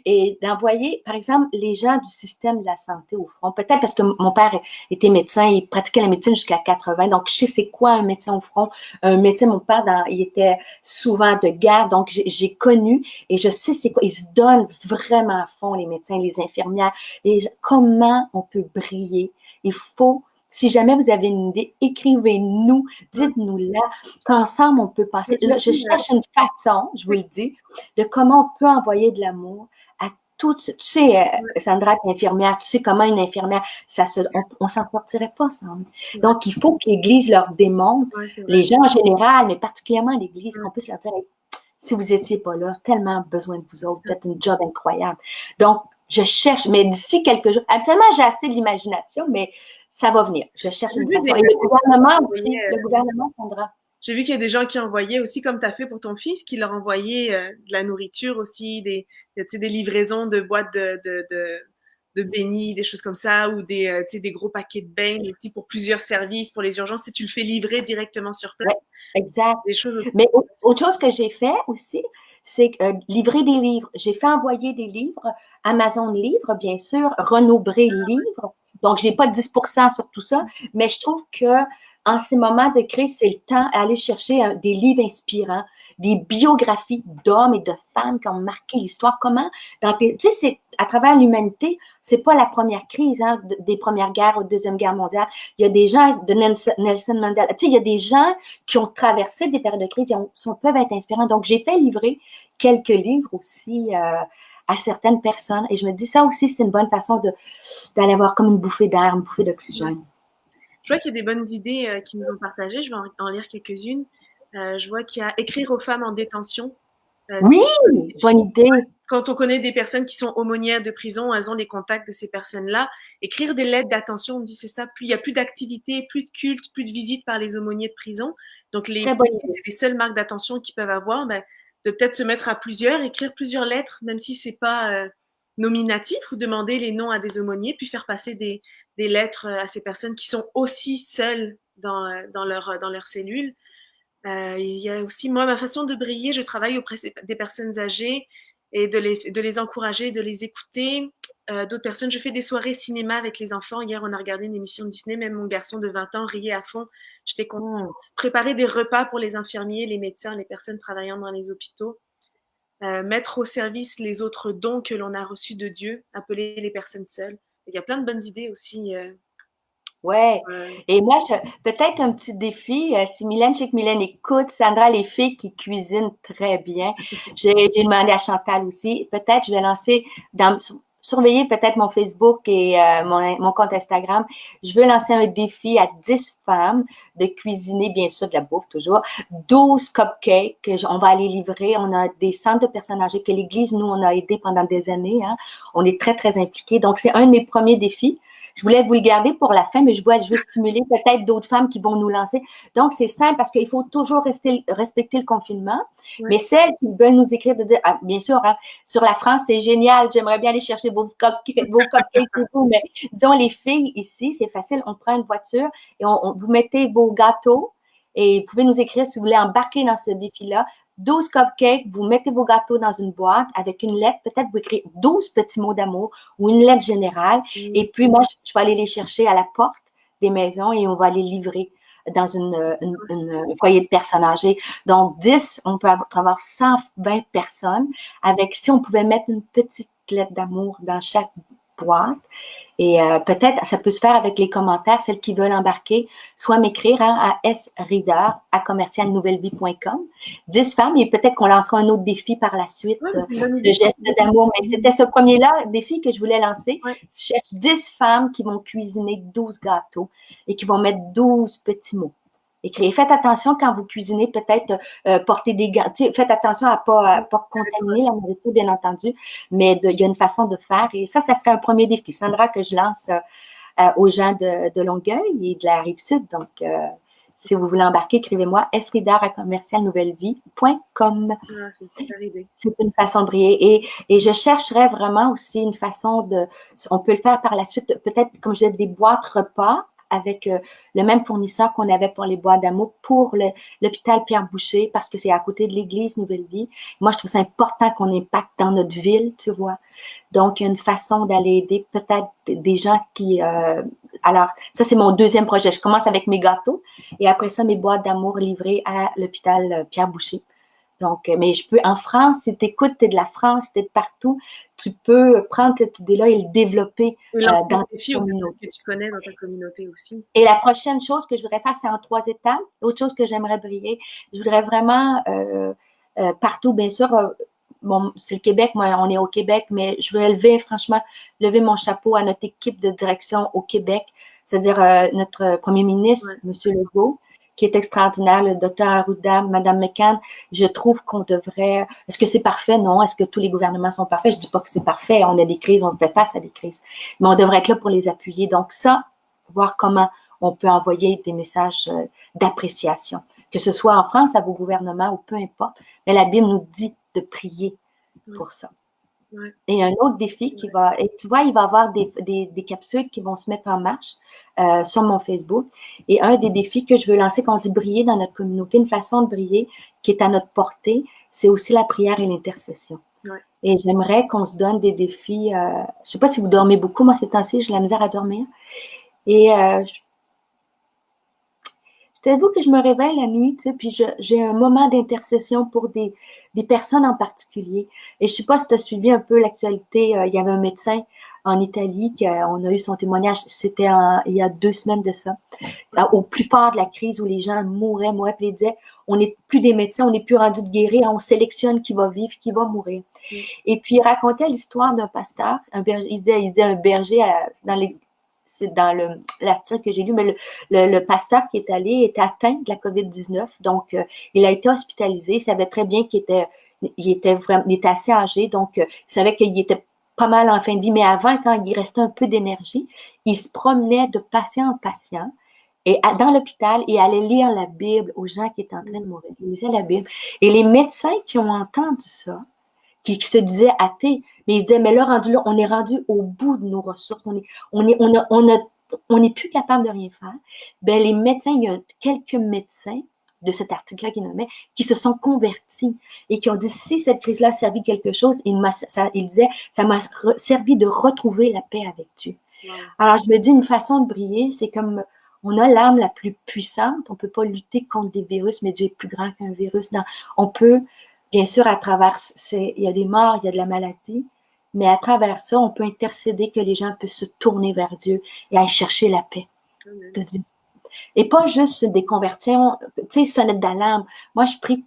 Speaker 2: et d'envoyer, par exemple, les gens du système de la santé au front. Peut-être parce que mon père était médecin, il pratiquait la médecine jusqu'à 80. Donc, je sais c'est quoi un médecin au front. Un médecin, mon père, il était souvent de guerre. Donc, j'ai connu et je sais c'est quoi. Ils se donnent vraiment à fond, les médecins, les infirmières. Comment on peut briller? Il faut, si jamais vous avez une idée, écrivez-nous, dites-nous-la, qu'ensemble on peut passer. Là, je cherche une façon, je vous le dis, de comment on peut envoyer de l'amour à toutes. Tu sais, Sandra est infirmière, tu sais comment une infirmière, on s'en sortirait pas ensemble. Donc, il faut que l'Église leur démontre, les gens en général, mais particulièrement l'Église, qu'on puisse leur dire, si vous n'étiez pas là, tellement besoin de vous autres, vous faites une job incroyable. Donc, je cherche, mais d'ici quelques jours, actuellement, j'ai assez de l'imagination, mais ça va venir. Je cherche une façon. Et le gouvernement aussi, Sandra.
Speaker 1: J'ai vu qu'il y a des gens qui envoyaient aussi, comme tu as fait pour ton fils, qui leur envoyaient de la nourriture aussi, tu sais, des livraisons de boîtes de beignets, des choses comme ça, ou tu sais, des gros paquets de beignes aussi pour plusieurs services, pour les urgences. Tu le fais livrer directement sur place.
Speaker 2: Oui, exact.
Speaker 1: Des choses aussi.
Speaker 2: Mais autre chose que j'ai fait aussi, c'est livrer des livres. J'ai fait envoyer des livres, Amazon Livres, bien sûr, Renaud-Bré Livres. Donc, j'ai pas 10% sur tout ça, mais je trouve que en ces moments de crise, c'est le temps d'aller chercher des livres inspirants, des biographies d'hommes et de femmes qui ont marqué l'histoire. Comment, tu sais, c'est à travers l'humanité, c'est pas la première crise des premières guerres ou deuxième guerre mondiale. Il y a des gens de Nelson Mandela. Tu sais, il y a des gens qui ont traversé des périodes de crise, peuvent être inspirants. Donc, j'ai fait livrer quelques livres aussi à certaines personnes. Et je me dis, ça aussi, c'est une bonne façon d'aller avoir comme une bouffée d'air, une bouffée d'oxygène.
Speaker 1: Je vois qu'il y a des bonnes idées qui nous ont partagées. Je vais en lire quelques-unes. Je vois qu'il y a écrire aux femmes en détention.
Speaker 2: Oui, bonne idée.
Speaker 1: Quand on connaît des personnes qui sont aumônières de prison, elles ont les contacts de ces personnes-là. Écrire des lettres d'attention, on dit c'est ça. Plus il y a plus d'activités, plus de cultes, plus de visites par les aumôniers de prison. Donc c'est les seules marques d'attention qu'ils peuvent avoir. Ben, de peut-être se mettre à plusieurs, écrire plusieurs lettres, même si c'est pas nominatif, ou demander les noms à des aumôniers, puis faire passer des lettres à ces personnes qui sont aussi seules dans leur cellule. Il y a aussi, moi, ma façon de briller, je travaille auprès des personnes âgées et de les encourager, de les écouter. D'autres personnes, je fais des soirées cinéma avec les enfants. Hier, on a regardé une émission de Disney, même mon garçon de 20 ans riait à fond. J'étais contente. Préparer des repas pour les infirmiers, les médecins, les personnes travaillant dans les hôpitaux. Mettre au service les autres dons que l'on a reçus de Dieu, appeler les personnes seules. Il y a plein de bonnes idées aussi.
Speaker 2: Ouais. Et moi, peut-être un petit défi, si Mylène, je sais que Mylène écoute, Sandra, les filles qui cuisinent très bien. J'ai demandé à Chantal aussi. Peut-être je vais lancer surveiller peut-être mon Facebook et mon compte Instagram. Je veux lancer un défi à 10 femmes de cuisiner, bien sûr, de la bouffe toujours, 12 cupcakes on va aller livrer. On a des centres de personnes âgées que l'Église, nous, on a aidé pendant des années. Hein. On est très, très impliqués. Donc, c'est un de mes premiers défis. Je voulais vous le garder pour la fin, mais je veux stimuler peut-être d'autres femmes qui vont nous lancer. Donc, c'est simple parce qu'il faut toujours respecter le confinement. Oui. Mais celles qui veulent nous écrire, de dire, bien sûr, hein, sur la France, c'est génial, j'aimerais bien aller chercher vos cupcakes et tout, mais disons, les filles ici, c'est facile, on prend une voiture et vous mettez vos gâteaux et vous pouvez nous écrire si vous voulez embarquer dans ce défi-là. 12 cupcakes, vous mettez vos gâteaux dans une boîte avec une lettre, peut-être vous écrivez 12 petits mots d'amour ou une lettre générale. Et puis, moi, je vais aller les chercher à la porte des maisons et on va les livrer dans un foyer de personnes âgées. Donc, 10, on peut avoir 120 personnes avec, si on pouvait mettre une petite lettre d'amour dans chaque boîte. Et peut-être, ça peut se faire avec les commentaires, celles qui veulent embarquer, soit m'écrire à sreader@commercialnouvellevie.com. 10 femmes, et peut-être qu'on lancera un autre défi par la suite de gestes d'amour. Mais c'était ce premier-là, défi que je voulais lancer. Ouais. Je cherche 10 femmes qui vont cuisiner 12 gâteaux et qui vont mettre 12 petits mots. Écrivez. Faites attention quand vous cuisinez, peut-être porter des gants. Faites attention à pas contaminer la nourriture, bien entendu, mais il y a une façon de faire. Et ça serait un premier défi. Sandra, que je lance aux gens de Longueuil et de la Rive-Sud. Donc, si vous voulez embarquer, écrivez-moi sreader@commercialnouvellevie.com.
Speaker 1: Ah, c'est une super idée.
Speaker 2: C'est une façon de briller. Et je chercherais vraiment aussi une façon on peut le faire par la suite, peut-être, comme je disais, des boîtes repas avec le même fournisseur qu'on avait pour les boîtes d'amour pour l'hôpital Pierre-Boucher, parce que c'est à côté de l'église Nouvelle-Vie. Moi, je trouve ça important qu'on impacte dans notre ville, tu vois. Donc, il y a une façon d'aller aider peut-être des gens qui... alors, ça, c'est mon deuxième projet. Je commence avec mes gâteaux et après ça, mes boîtes d'amour livrées à l'hôpital Pierre-Boucher. Donc, mais je peux, en France, si tu écoutes, tu es de la France, tu es de partout, tu peux prendre cette idée-là et le développer
Speaker 1: dans ta communauté. Que tu connais dans ta communauté aussi.
Speaker 2: Et la prochaine chose que je voudrais faire, c'est en 3 étapes. L'autre chose que j'aimerais briller, je voudrais vraiment, partout, bien sûr, bon, c'est le Québec, moi, on est au Québec, mais je veux lever mon chapeau à notre équipe de direction au Québec, c'est-à-dire notre premier ministre, M. Legault, qui est extraordinaire, le docteur Arruda, Mme McCann. Je trouve qu'on devrait... Est-ce que c'est parfait? Non. Est-ce que tous les gouvernements sont parfaits? Je dis pas que c'est parfait. On a des crises, on fait face à des crises. Mais on devrait être là pour les appuyer. Donc ça, voir comment on peut envoyer des messages d'appréciation. que ce soit en France, à vos gouvernements ou peu importe. Mais la Bible nous dit de prier pour ça. Ouais. Et un autre défi qui va, et tu vois, il va y avoir des capsules qui vont se mettre en marche sur mon Facebook. Et un des défis que je veux lancer, quand on dit briller dans notre communauté, une façon de briller qui est à notre portée, c'est aussi la prière et l'intercession. Ouais. Et j'aimerais qu'on se donne des défis. Je ne sais pas si vous dormez beaucoup. Moi, ces temps-ci, j'ai la misère à dormir. Et je t'avoue que je me réveille la nuit, tu sais, puis j'ai un moment d'intercession pour des personnes en particulier. Et je ne sais pas si tu as suivi un peu l'actualité. Il y avait un médecin en Italie, on a eu son témoignage, c'était il y a 2 semaines de ça, au plus fort de la crise où les gens mouraient, puis ils disaient, on n'est plus des médecins, on n'est plus rendu de guérir, on sélectionne qui va vivre, qui va mourir. Et puis il racontait l'histoire d'un pasteur, il disait un berger c'est dans l'article que j'ai lu, mais le pasteur qui est allé était atteint de la COVID-19, donc il a été hospitalisé, il savait très bien qu'il était assez âgé, donc il savait qu'il était pas mal en fin de vie, mais avant, quand il restait un peu d'énergie, il se promenait de patient en patient et dans l'hôpital et allait lire la Bible aux gens qui étaient en train de mourir. Il lisait la Bible. Et les médecins qui ont entendu ça, qui se disaient athées, mais ils disaient, mais là, on est rendu au bout de nos ressources, on n'est plus capable de rien faire. Ben, les médecins, il y a quelques médecins de cet article-là qu'il nommait, qui se sont convertis et qui ont dit, si cette crise-là a servi quelque chose, il disait, ça m'a servi de retrouver la paix avec Dieu. Wow. Alors, je me dis, une façon de briller, c'est comme, on a l'arme la plus puissante, on ne peut pas lutter contre des virus, mais Dieu est plus grand qu'un virus. On peut, bien sûr, à travers, il y a des morts, il y a de la maladie, mais à travers ça, on peut intercéder que les gens puissent se tourner vers Dieu et aller chercher la paix de Dieu. Et pas juste des conversions, tu sais, sonnette d'alarme. Moi, je prie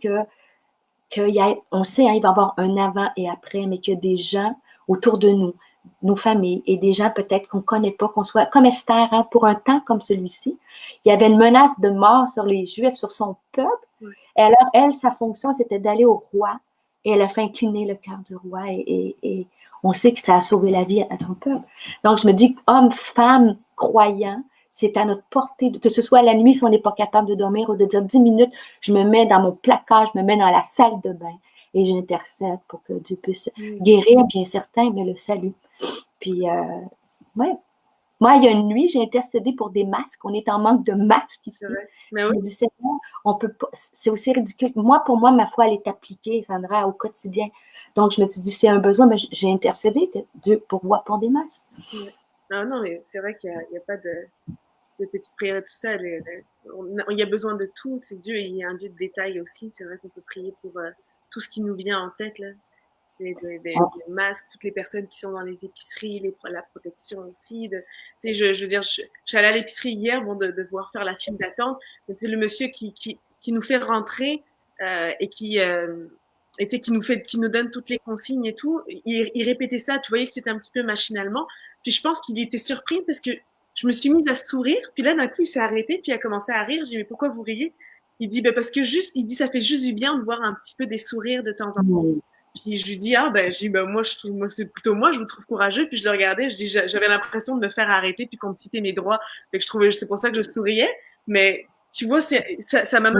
Speaker 2: on sait, il va y avoir un avant et après, mais qu'il y a des gens autour de nous, nos familles, et des gens peut-être qu'on ne connaît pas, qu'on soit comme Esther, pour un temps comme celui-ci. Il y avait une menace de mort sur les Juifs, sur son peuple. Oui. Et alors, elle, sa fonction, c'était d'aller au roi, et elle a fait incliner le cœur du roi, et on sait que ça a sauvé la vie à son peuple. Donc, je me dis, hommes, femmes, croyants, c'est à notre portée, que ce soit la nuit si on n'est pas capable de dormir ou de dire 10 minutes, je me mets dans mon placard, je me mets dans la salle de bain et j'intercède pour que Dieu puisse guérir, bien certain, mais le salut. Puis, ouais. Moi, il y a une nuit, j'ai intercédé pour des masques. On est en manque de masques ici. Mais oui. Je me dis, on peut pas, c'est aussi ridicule. Pour moi, ma foi, elle est appliquée, Sandra, au quotidien. Donc, je me suis dit, c'est un besoin, mais j'ai intercédé pour des masques.
Speaker 1: Ouais. Non, mais c'est vrai qu'il n'y a pas de petites prières et tout ça. Il y a besoin de tout. C'est Dieu, il y a un Dieu de détail aussi. C'est vrai qu'on peut prier pour tout ce qui nous vient en tête, là. Des masques, toutes les personnes qui sont dans les épiceries, la protection aussi. Je veux dire, je suis allée à l'épicerie hier, de devoir faire la file d'attente. C'est le monsieur qui nous fait rentrer et qui nous donne toutes les consignes et tout. Il répétait ça, tu voyais que c'était un petit peu machinalement. Puis je pense qu'il était surpris parce que je me suis mise à sourire. Puis là, d'un coup, il s'est arrêté, puis il a commencé à rire. J'ai dit, mais pourquoi vous riez? Il dit, parce que ça fait juste du bien de voir un petit peu des sourires de temps en temps. Puis je lui dis, moi, c'est plutôt moi, je vous trouve courageux. Puis je le regardais, je dis, j'avais l'impression de me faire arrêter, puis qu'on me citait mes droits. Fait que c'est pour ça que je souriais. Mais tu vois, ça m'a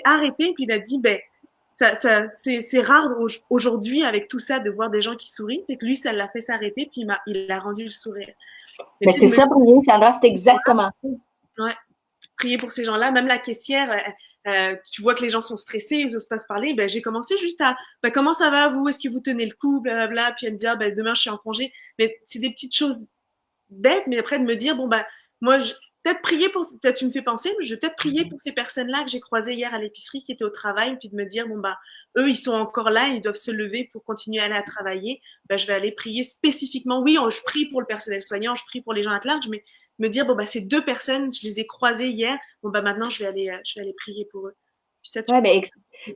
Speaker 1: arrêté, puis il a dit, c'est rare aujourd'hui avec tout ça de voir des gens qui sourient. Fait que lui, ça l'a fait s'arrêter, puis il a rendu le sourire.
Speaker 2: Mais c'est ça, briller, Sandra, c'est exactement ça.
Speaker 1: Ouais. Prier pour ces gens-là, même la caissière, tu vois que les gens sont stressés, ils n'osent pas se parler. J'ai commencé juste à comment ça va vous? Est-ce que vous tenez le coup? Blablabla. Puis elle me dit demain je suis en congé. Mais c'est des petites choses bêtes, mais après de me dire moi peut-être prier pour, tu me fais penser, mais je vais peut-être prier pour ces personnes-là que j'ai croisées hier à l'épicerie qui étaient au travail, puis de me dire eux ils sont encore là, ils doivent se lever pour continuer à aller à travailler. Je vais aller prier spécifiquement. Oui, je prie pour le personnel soignant, je prie pour les gens à large, mais me dire ces 2 personnes, je les ai croisées hier, maintenant je vais aller prier pour eux.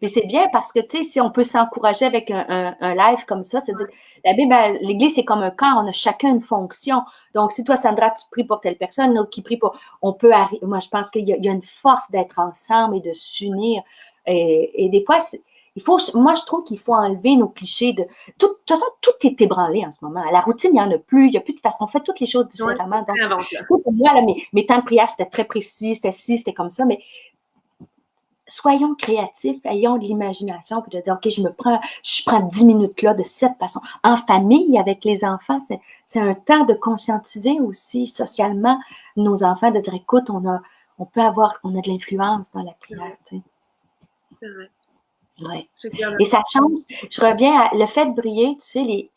Speaker 2: Mais c'est bien parce que tu sais, si on peut s'encourager avec un live comme ça, c'est-à-dire la Bible, l'Église c'est comme un corps, on a chacun une fonction. Donc si toi Sandra tu pries pour telle personne, l'autre qui prie pour, on peut arriver. Moi je pense qu'il y a une force d'être ensemble et de s'unir. Et des fois moi, je trouve qu'il faut enlever nos clichés de toute façon, tout est ébranlé en ce moment. La routine, il n'y en a plus. Il n'y a plus de façon. On fait toutes les choses différemment. Donc, pour moi, mes temps de prière, c'était très précis. C'était ci, c'était comme ça. Mais soyons créatifs, ayons de l'imagination, puis de dire, OK, je prends 10 minutes là de cette façon. En famille, avec les enfants, c'est un temps de conscientiser aussi socialement nos enfants, de dire, écoute, on a de l'influence dans la prière. Tu sais.
Speaker 1: C'est vrai.
Speaker 2: Ouais. Et ça change. Je reviens à le fait de briller, tu sais,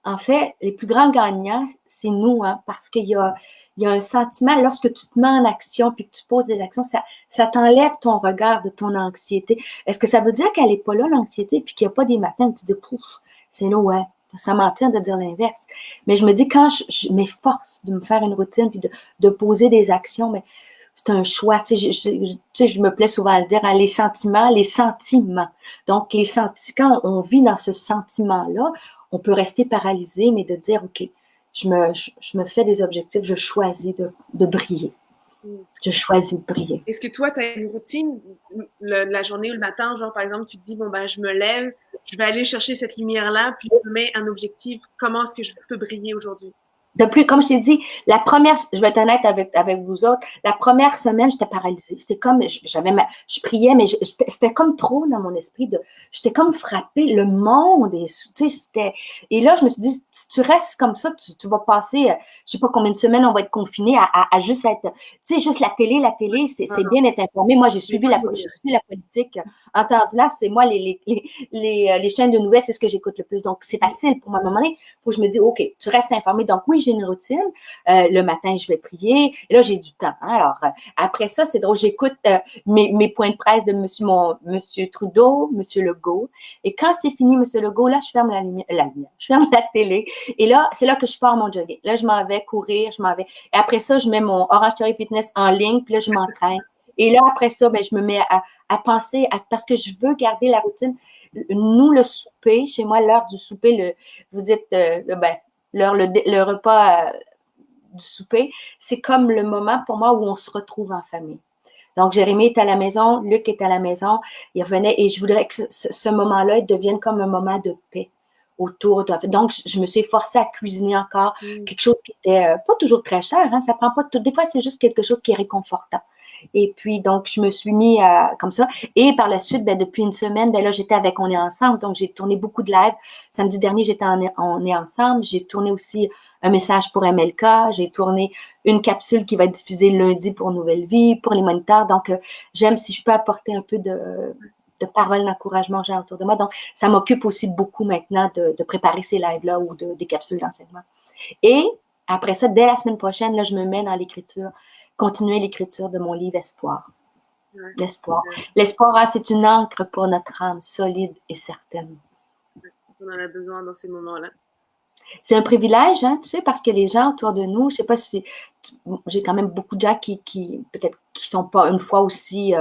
Speaker 2: en fait, les plus grands gagnants, c'est nous, hein, parce qu'il y a un sentiment, lorsque tu te mets en action puis que tu poses des actions, ça t'enlève ton regard de ton anxiété. Est-ce que ça veut dire qu'elle n'est pas là, l'anxiété, puis qu'il n'y a pas des matins où tu te dis, pouf, c'est là, ouais. Ça serait mentir de dire l'inverse. Mais je me dis, quand je m'efforce de me faire une routine puis de poser des actions, mais c'est un choix. Tu sais, je me plais souvent à le dire, hein, les sentiments. Donc, quand on vit dans ce sentiment-là, on peut rester paralysé, mais de dire, OK, je me fais des objectifs, je choisis de briller. Je choisis de briller.
Speaker 1: Est-ce que toi, tu as une routine la journée ou le matin, genre par exemple, tu te dis, bon, ben, je me lève, je vais aller chercher cette lumière-là, puis je me mets un objectif, comment est-ce que je peux briller aujourd'hui?
Speaker 2: De plus, comme je t'ai dit, je vais être honnête avec vous autres, la première semaine, j'étais paralysée. C'était comme, je priais, mais c'était comme trop dans mon esprit j'étais comme frappée, le monde, et là, je me suis dit, si tu restes comme ça, tu vas passer, je sais pas combien de semaines on va être confinés à juste être, tu sais, juste la télé, c'est bien d'être informé. Moi, j'ai suivi la politique. Entendu là, c'est moi, les chaînes de nouvelles, c'est ce que j'écoute le plus. Donc, c'est facile pour moi. À un moment donné, faut que je me dise, OK, tu restes informé. Donc, oui, j'ai une routine. Le matin, je vais prier. Et là, j'ai du temps. Hein? Alors, après ça, c'est drôle. J'écoute mes points de presse de Monsieur Trudeau, Monsieur Legault. Et quand c'est fini, Monsieur Legault, là, je ferme la lumière. Je ferme la télé. Et là, c'est là que je pars mon jogging. Là, je m'en vais courir, Et après ça, je mets mon Orange Theory Fitness en ligne. Puis là, je m'entraîne. Et là, après ça, ben, je me mets à penser, parce que je veux garder la routine. Nous, le souper, chez moi, l'heure du souper, vous dites, le repas du souper, c'est comme le moment pour moi où on se retrouve en famille. Donc, Jérémy est à la maison, Luc est à la maison, il revenait et je voudrais que ce moment-là devienne comme un moment de paix autour de. Donc, je me suis efforcée à cuisiner encore quelque chose qui était pas toujours très cher, hein, ça prend pas tout. Des fois, c'est juste quelque chose qui est réconfortant. Et puis, donc, je me suis mis comme ça. Et par la suite, ben, depuis une semaine, ben là, j'étais avec On est ensemble. Donc, j'ai tourné beaucoup de lives. Samedi dernier, j'étais On est ensemble. J'ai tourné aussi un message pour MLK. J'ai tourné une capsule qui va être diffusée lundi pour Nouvelle Vie, pour les moniteurs. Donc, j'aime si je peux apporter un peu de paroles d'encouragement j'ai autour de moi. Donc, ça m'occupe aussi beaucoup maintenant de préparer ces lives-là ou des capsules d'enseignement. Et après ça, dès la semaine prochaine, là, je me mets dans l'écriture. Continuer l'écriture de mon livre Espoir. L'espoir. L'espoir, c'est une encre pour notre âme solide et certaine.
Speaker 1: On en a besoin dans ces moments-là.
Speaker 2: C'est un privilège, hein, tu sais, parce que les gens autour de nous, je sais pas si j'ai quand même beaucoup de gens qui peut-être qui sont pas une fois aussi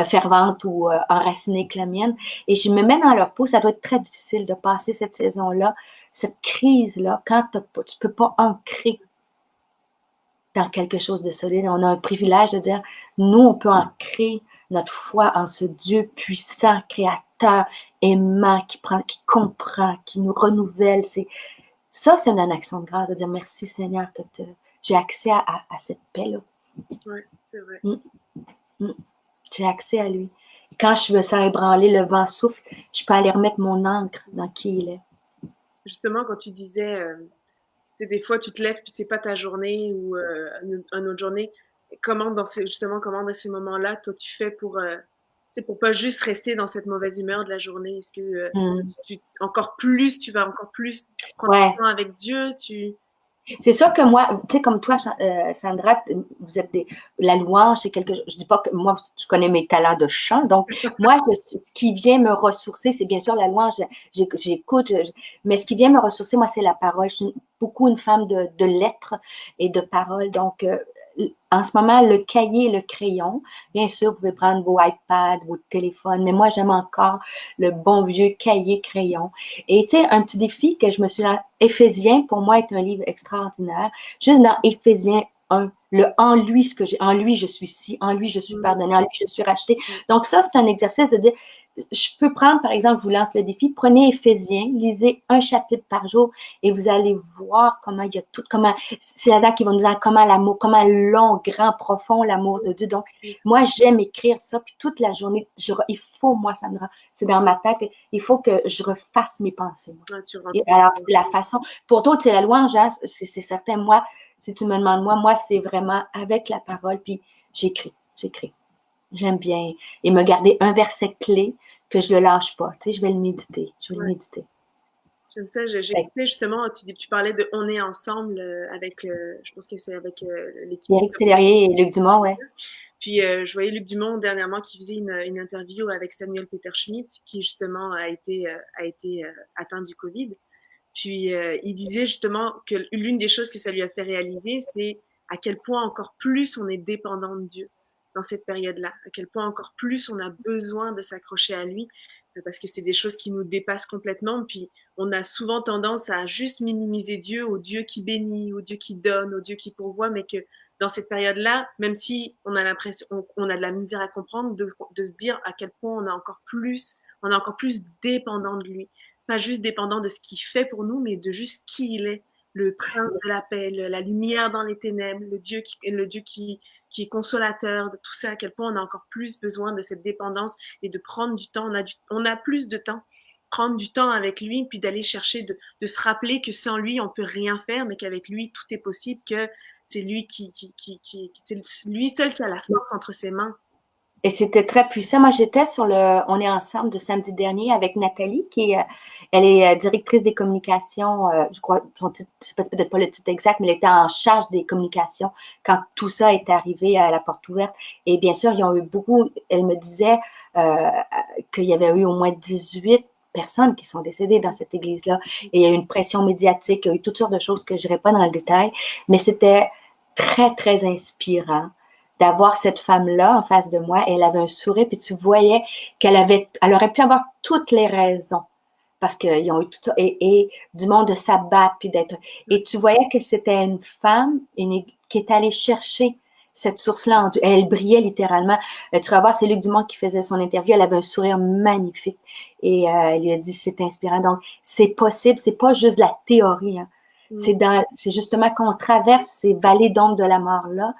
Speaker 2: ferventes ou enracinées que la mienne, et je me mets dans leur peau. Ça doit être très difficile de passer cette saison-là, cette crise-là, quand tu peux pas ancrer dans quelque chose de solide. On a un privilège de dire, nous, on peut ancrer notre foi en ce Dieu puissant, créateur, aimant, qui comprend, qui nous renouvelle. Ça, c'est une action de grâce, de dire merci Seigneur que j'ai accès à cette paix-là.
Speaker 1: Oui, c'est vrai.
Speaker 2: J'ai accès à lui. Et quand je me sens ébranler, le vent souffle, je peux aller remettre mon encre dans qui il est.
Speaker 1: Justement, quand tu disais... des fois, tu te lèves puis c'est pas ta journée ou une autre journée. Comment dans ces moments-là, toi, tu fais pour pas juste rester dans cette mauvaise humeur de la journée? Est-ce que tu vas encore plus prendre temps avec Dieu?
Speaker 2: C'est sûr que moi, tu sais, comme toi, Sandra, vous êtes la louange, c'est quelque chose. Je dis pas que moi, tu connais mes talents de chant. Donc, moi, ce qui vient me ressourcer, c'est bien sûr la louange. J'écoute, mais ce qui vient me ressourcer, moi, c'est la parole. Je suis beaucoup une femme de lettres et de paroles. Donc, en ce moment, le cahier et le crayon, bien sûr, vous pouvez prendre vos iPads, vos téléphones, mais moi, j'aime encore le bon vieux cahier-crayon. Et tu sais, un petit défi que je me suis là, Éphésiens, pour moi, est un livre extraordinaire. Juste dans Éphésiens 1, en lui, je suis ci, en lui, je suis pardonné, en lui, je suis racheté. Donc ça, c'est un exercice de dire, je peux prendre, par exemple, je vous lance le défi, prenez Éphésiens, lisez un chapitre par jour et vous allez voir comment il y a tout, comment, c'est là-dedans qui va nous dire comment l'amour, comment long, grand, profond l'amour de Dieu. Donc, moi, j'aime écrire ça, puis toute la journée, il faut, moi, ça me rend, c'est dans ma tête, il faut que je refasse mes pensées. Et alors, c'est la façon, pour d'autres, c'est la louange, hein, c'est certain. Moi, si tu me demandes, moi, c'est vraiment avec la parole, puis j'écris. J'aime bien. Et me garder un verset clé que je le lâche pas. Tu sais, je vais le méditer.
Speaker 1: J'aime ça. J'écoutais justement, tu parlais de On est ensemble avec, je pense que c'est avec l'équipe.
Speaker 2: Éric Sellerier et Luc Dumont, ouais.
Speaker 1: Puis je voyais Luc Dumont dernièrement qui faisait une interview avec Samuel Peter Schmidt, qui justement a été atteint du Covid. Puis il disait justement que l'une des choses que ça lui a fait réaliser, c'est à quel point encore plus on est dépendant de Dieu dans cette période-là, à quel point encore plus on a besoin de s'accrocher à lui, parce que c'est des choses qui nous dépassent complètement. Puis on a souvent tendance à juste minimiser Dieu, au Dieu qui bénit, au Dieu qui donne, au Dieu qui pourvoit, mais que dans cette période-là, même si on a l'impression, on a de la misère à comprendre, de se dire à quel point on est encore plus dépendant de lui. Pas juste dépendant de ce qu'il fait pour nous, mais de juste qui il est, le prince de la paix, la lumière dans les ténèbres, le Dieu qui est consolateur, de tout ça, à quel point on a encore plus besoin de cette dépendance et de prendre du temps. On a plus de temps, prendre du temps avec lui, puis d'aller chercher, de se rappeler que sans lui, on peut rien faire, mais qu'avec lui, tout est possible, que c'est lui c'est lui seul qui a la force entre ses mains.
Speaker 2: Et c'était très puissant. Moi, j'étais sur On est ensemble de samedi dernier avec Nathalie, elle est directrice des communications, je crois, c'est peut-être pas le titre exact, mais elle était en charge des communications quand tout ça est arrivé à la porte ouverte. Et bien sûr, ils ont eu beaucoup, elle me disait qu'il y avait eu au moins 18 personnes qui sont décédées dans cette église-là. Et il y a eu une pression médiatique, il y a eu toutes sortes de choses que je n'irai pas dans le détail, mais c'était très, très inspirant d'avoir cette femme-là en face de moi. Elle avait un sourire, puis tu voyais elle aurait pu avoir toutes les raisons, parce qu'ils ont eu tout ça, et du monde de s'abattre, puis et tu voyais que c'était une femme qui est allée chercher cette source-là en Dieu. Elle brillait littéralement. Tu vas voir, c'est Luc Dumont qui faisait son interview. Elle avait un sourire magnifique. Et elle lui a dit, c'est inspirant. Donc, c'est possible. C'est pas juste la théorie. Hein. C'est justement qu'on traverse ces vallées d'ombre de la mort-là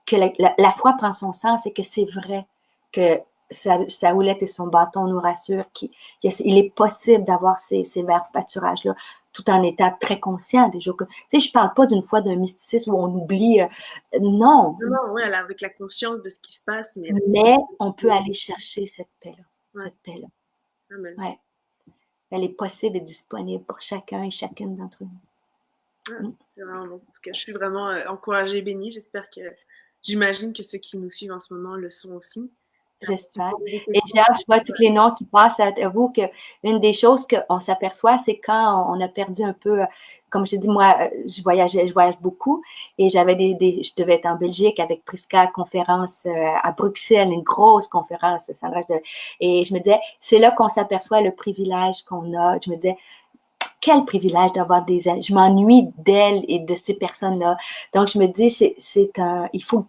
Speaker 2: que la foi prend son sens et que c'est vrai que sa houlette et son bâton nous rassurent qu'il est possible d'avoir ces verts pâturages-là tout en étant très conscient des jours que, tu sais, je parle pas d'une fois d'un mysticisme où on oublie, non.
Speaker 1: Non, oui, avec la conscience de ce qui se passe.
Speaker 2: Mais on peut aller chercher cette paix-là.
Speaker 1: Ouais.
Speaker 2: Cette paix-là.
Speaker 1: Amen.
Speaker 2: Ouais. Elle est possible et disponible pour chacun et chacune d'entre nous.
Speaker 1: Ah, c'est vraiment bon. En tout cas, je suis vraiment encouragée et bénie. J'imagine que ceux qui nous suivent en ce moment le sont aussi.
Speaker 2: J'espère. Et je vois tous les noms qui passent à vous qu'une des choses qu'on s'aperçoit, c'est quand on a perdu un peu, comme je dis, moi, je voyage beaucoup et je devais être en Belgique avec Prisca, conférence à Bruxelles, une grosse conférence, et je me disais, c'est là qu'on s'aperçoit le privilège qu'on a. Je me disais, quel privilège d'avoir je m'ennuie d'elle et de ces personnes-là. Donc, je me dis, il faut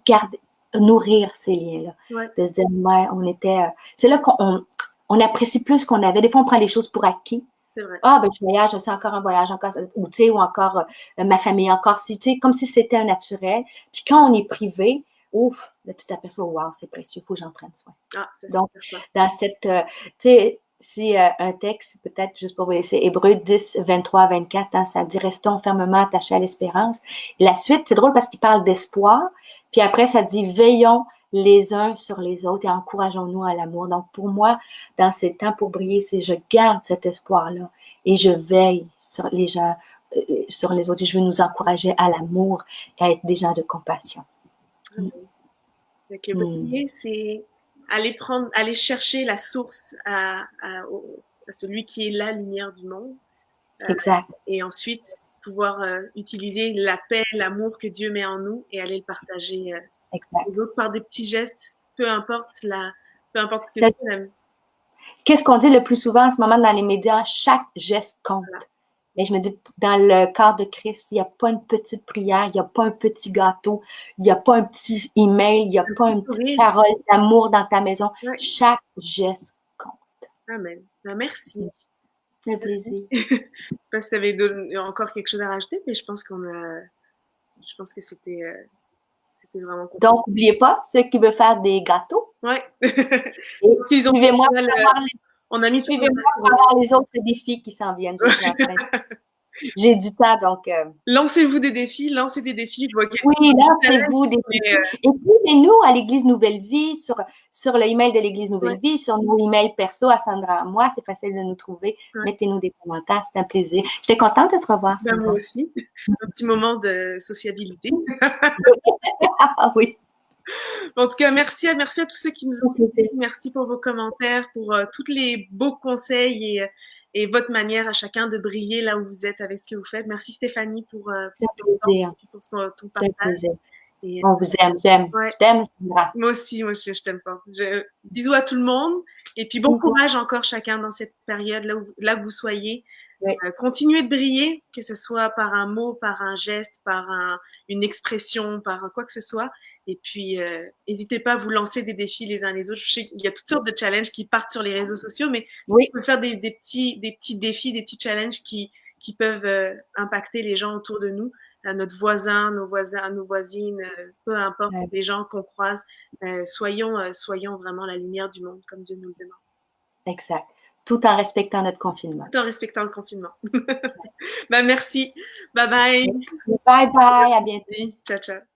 Speaker 2: nourrir ces liens-là.
Speaker 1: Ouais.
Speaker 2: De se dire, ouais, c'est là qu'on apprécie plus ce qu'on avait. Des fois, on prend les choses pour acquis.
Speaker 1: C'est vrai.
Speaker 2: Ah, ben, je voyage, c'est encore un voyage, encore, ou encore ma famille, encore, tu sais, comme si c'était un naturel. Puis quand on est privé, ouf, là, tu t'aperçois, wow, c'est précieux, il faut que j'en prenne soin.
Speaker 1: Ah, c'est
Speaker 2: donc, dans cette, tu sais, si un texte, peut-être juste pour vous laisser, Hébreux 10, 23, 24, hein, ça dit « Restons fermement attachés à l'espérance ». La suite, c'est drôle parce qu'il parle d'espoir, puis après, ça dit « Veillons les uns sur les autres et encourageons-nous à l'amour ». Donc, pour moi, dans ces temps pour briller, c'est je garde cet espoir-là et je veille sur les gens, sur les autres et je veux nous encourager à l'amour et à être des gens de compassion.
Speaker 1: Donc, briller, c'est aller chercher la source à celui qui est la lumière du monde.
Speaker 2: Exact.
Speaker 1: Et ensuite, pouvoir utiliser la paix, l'amour que Dieu met en nous et aller le partager aux autres par des petits gestes, peu importe ce que Dieu aime.
Speaker 2: Qu'est-ce qu'on dit le plus souvent en ce moment dans les médias? Chaque geste compte. Voilà. Mais je me dis, dans le corps de Christ, il n'y a pas une petite prière, il n'y a pas un petit gâteau, il n'y a pas un petit email, il n'y a pas une petite parole d'amour dans ta maison. Ouais. Chaque geste compte.
Speaker 1: Amen. Ben, merci.
Speaker 2: Un plaisir.
Speaker 1: Je sais pas si tu avais encore quelque chose à rajouter, mais je pense que c'était vraiment cool.
Speaker 2: Donc, n'oubliez pas, ceux qui veulent faire des gâteaux,
Speaker 1: Ouais.
Speaker 2: suivez-moi
Speaker 1: On a mis
Speaker 2: suivez-moi pour avoir les autres défis qui s'en viennent. J'ai du temps, donc.
Speaker 1: Lancez-vous des défis, lancez des défis. Je vois
Speaker 2: oui, lancez-vous des défis. Écrivez-nous à l'Église Nouvelle Vie sur le email de l'Église Nouvelle Vie, sur nos emails perso à Sandra, à moi, c'est facile de nous trouver. Mettez-nous des commentaires, c'est un plaisir. J'étais contente de te revoir.
Speaker 1: Ben, moi aussi. Un petit moment de sociabilité.
Speaker 2: Ah oui.
Speaker 1: En tout cas, merci à tous ceux qui nous ont suivis. Merci pour vos commentaires, pour tous les beaux conseils et votre manière à chacun de briller là où vous êtes avec ce que vous faites. Merci Stéphanie pour ton partage.
Speaker 2: Et, on vous aime, j'aime. Ouais. Je t'aime, Sandra.
Speaker 1: Moi aussi, je t'aime pas. Bisous à tout le monde. Et puis bon courage encore chacun dans cette période là où vous soyez. Oui. Continuez de briller, que ce soit par un mot, par un geste, par une expression, par quoi que ce soit. Et puis, n'hésitez pas à vous lancer des défis les uns les autres. Je sais qu'il y a toutes sortes de challenges qui partent sur les réseaux sociaux, mais on peut faire des petits défis, des petits challenges qui peuvent impacter les gens autour de nous, notre voisin, nos voisines, peu importe, les gens qu'on croise. Soyons vraiment la lumière du monde, comme Dieu nous le demande.
Speaker 2: Exact. Tout en respectant notre confinement.
Speaker 1: Tout en respectant le confinement. Ben, merci. Bye bye.
Speaker 2: Bye bye. À bientôt.
Speaker 1: Ciao, ciao.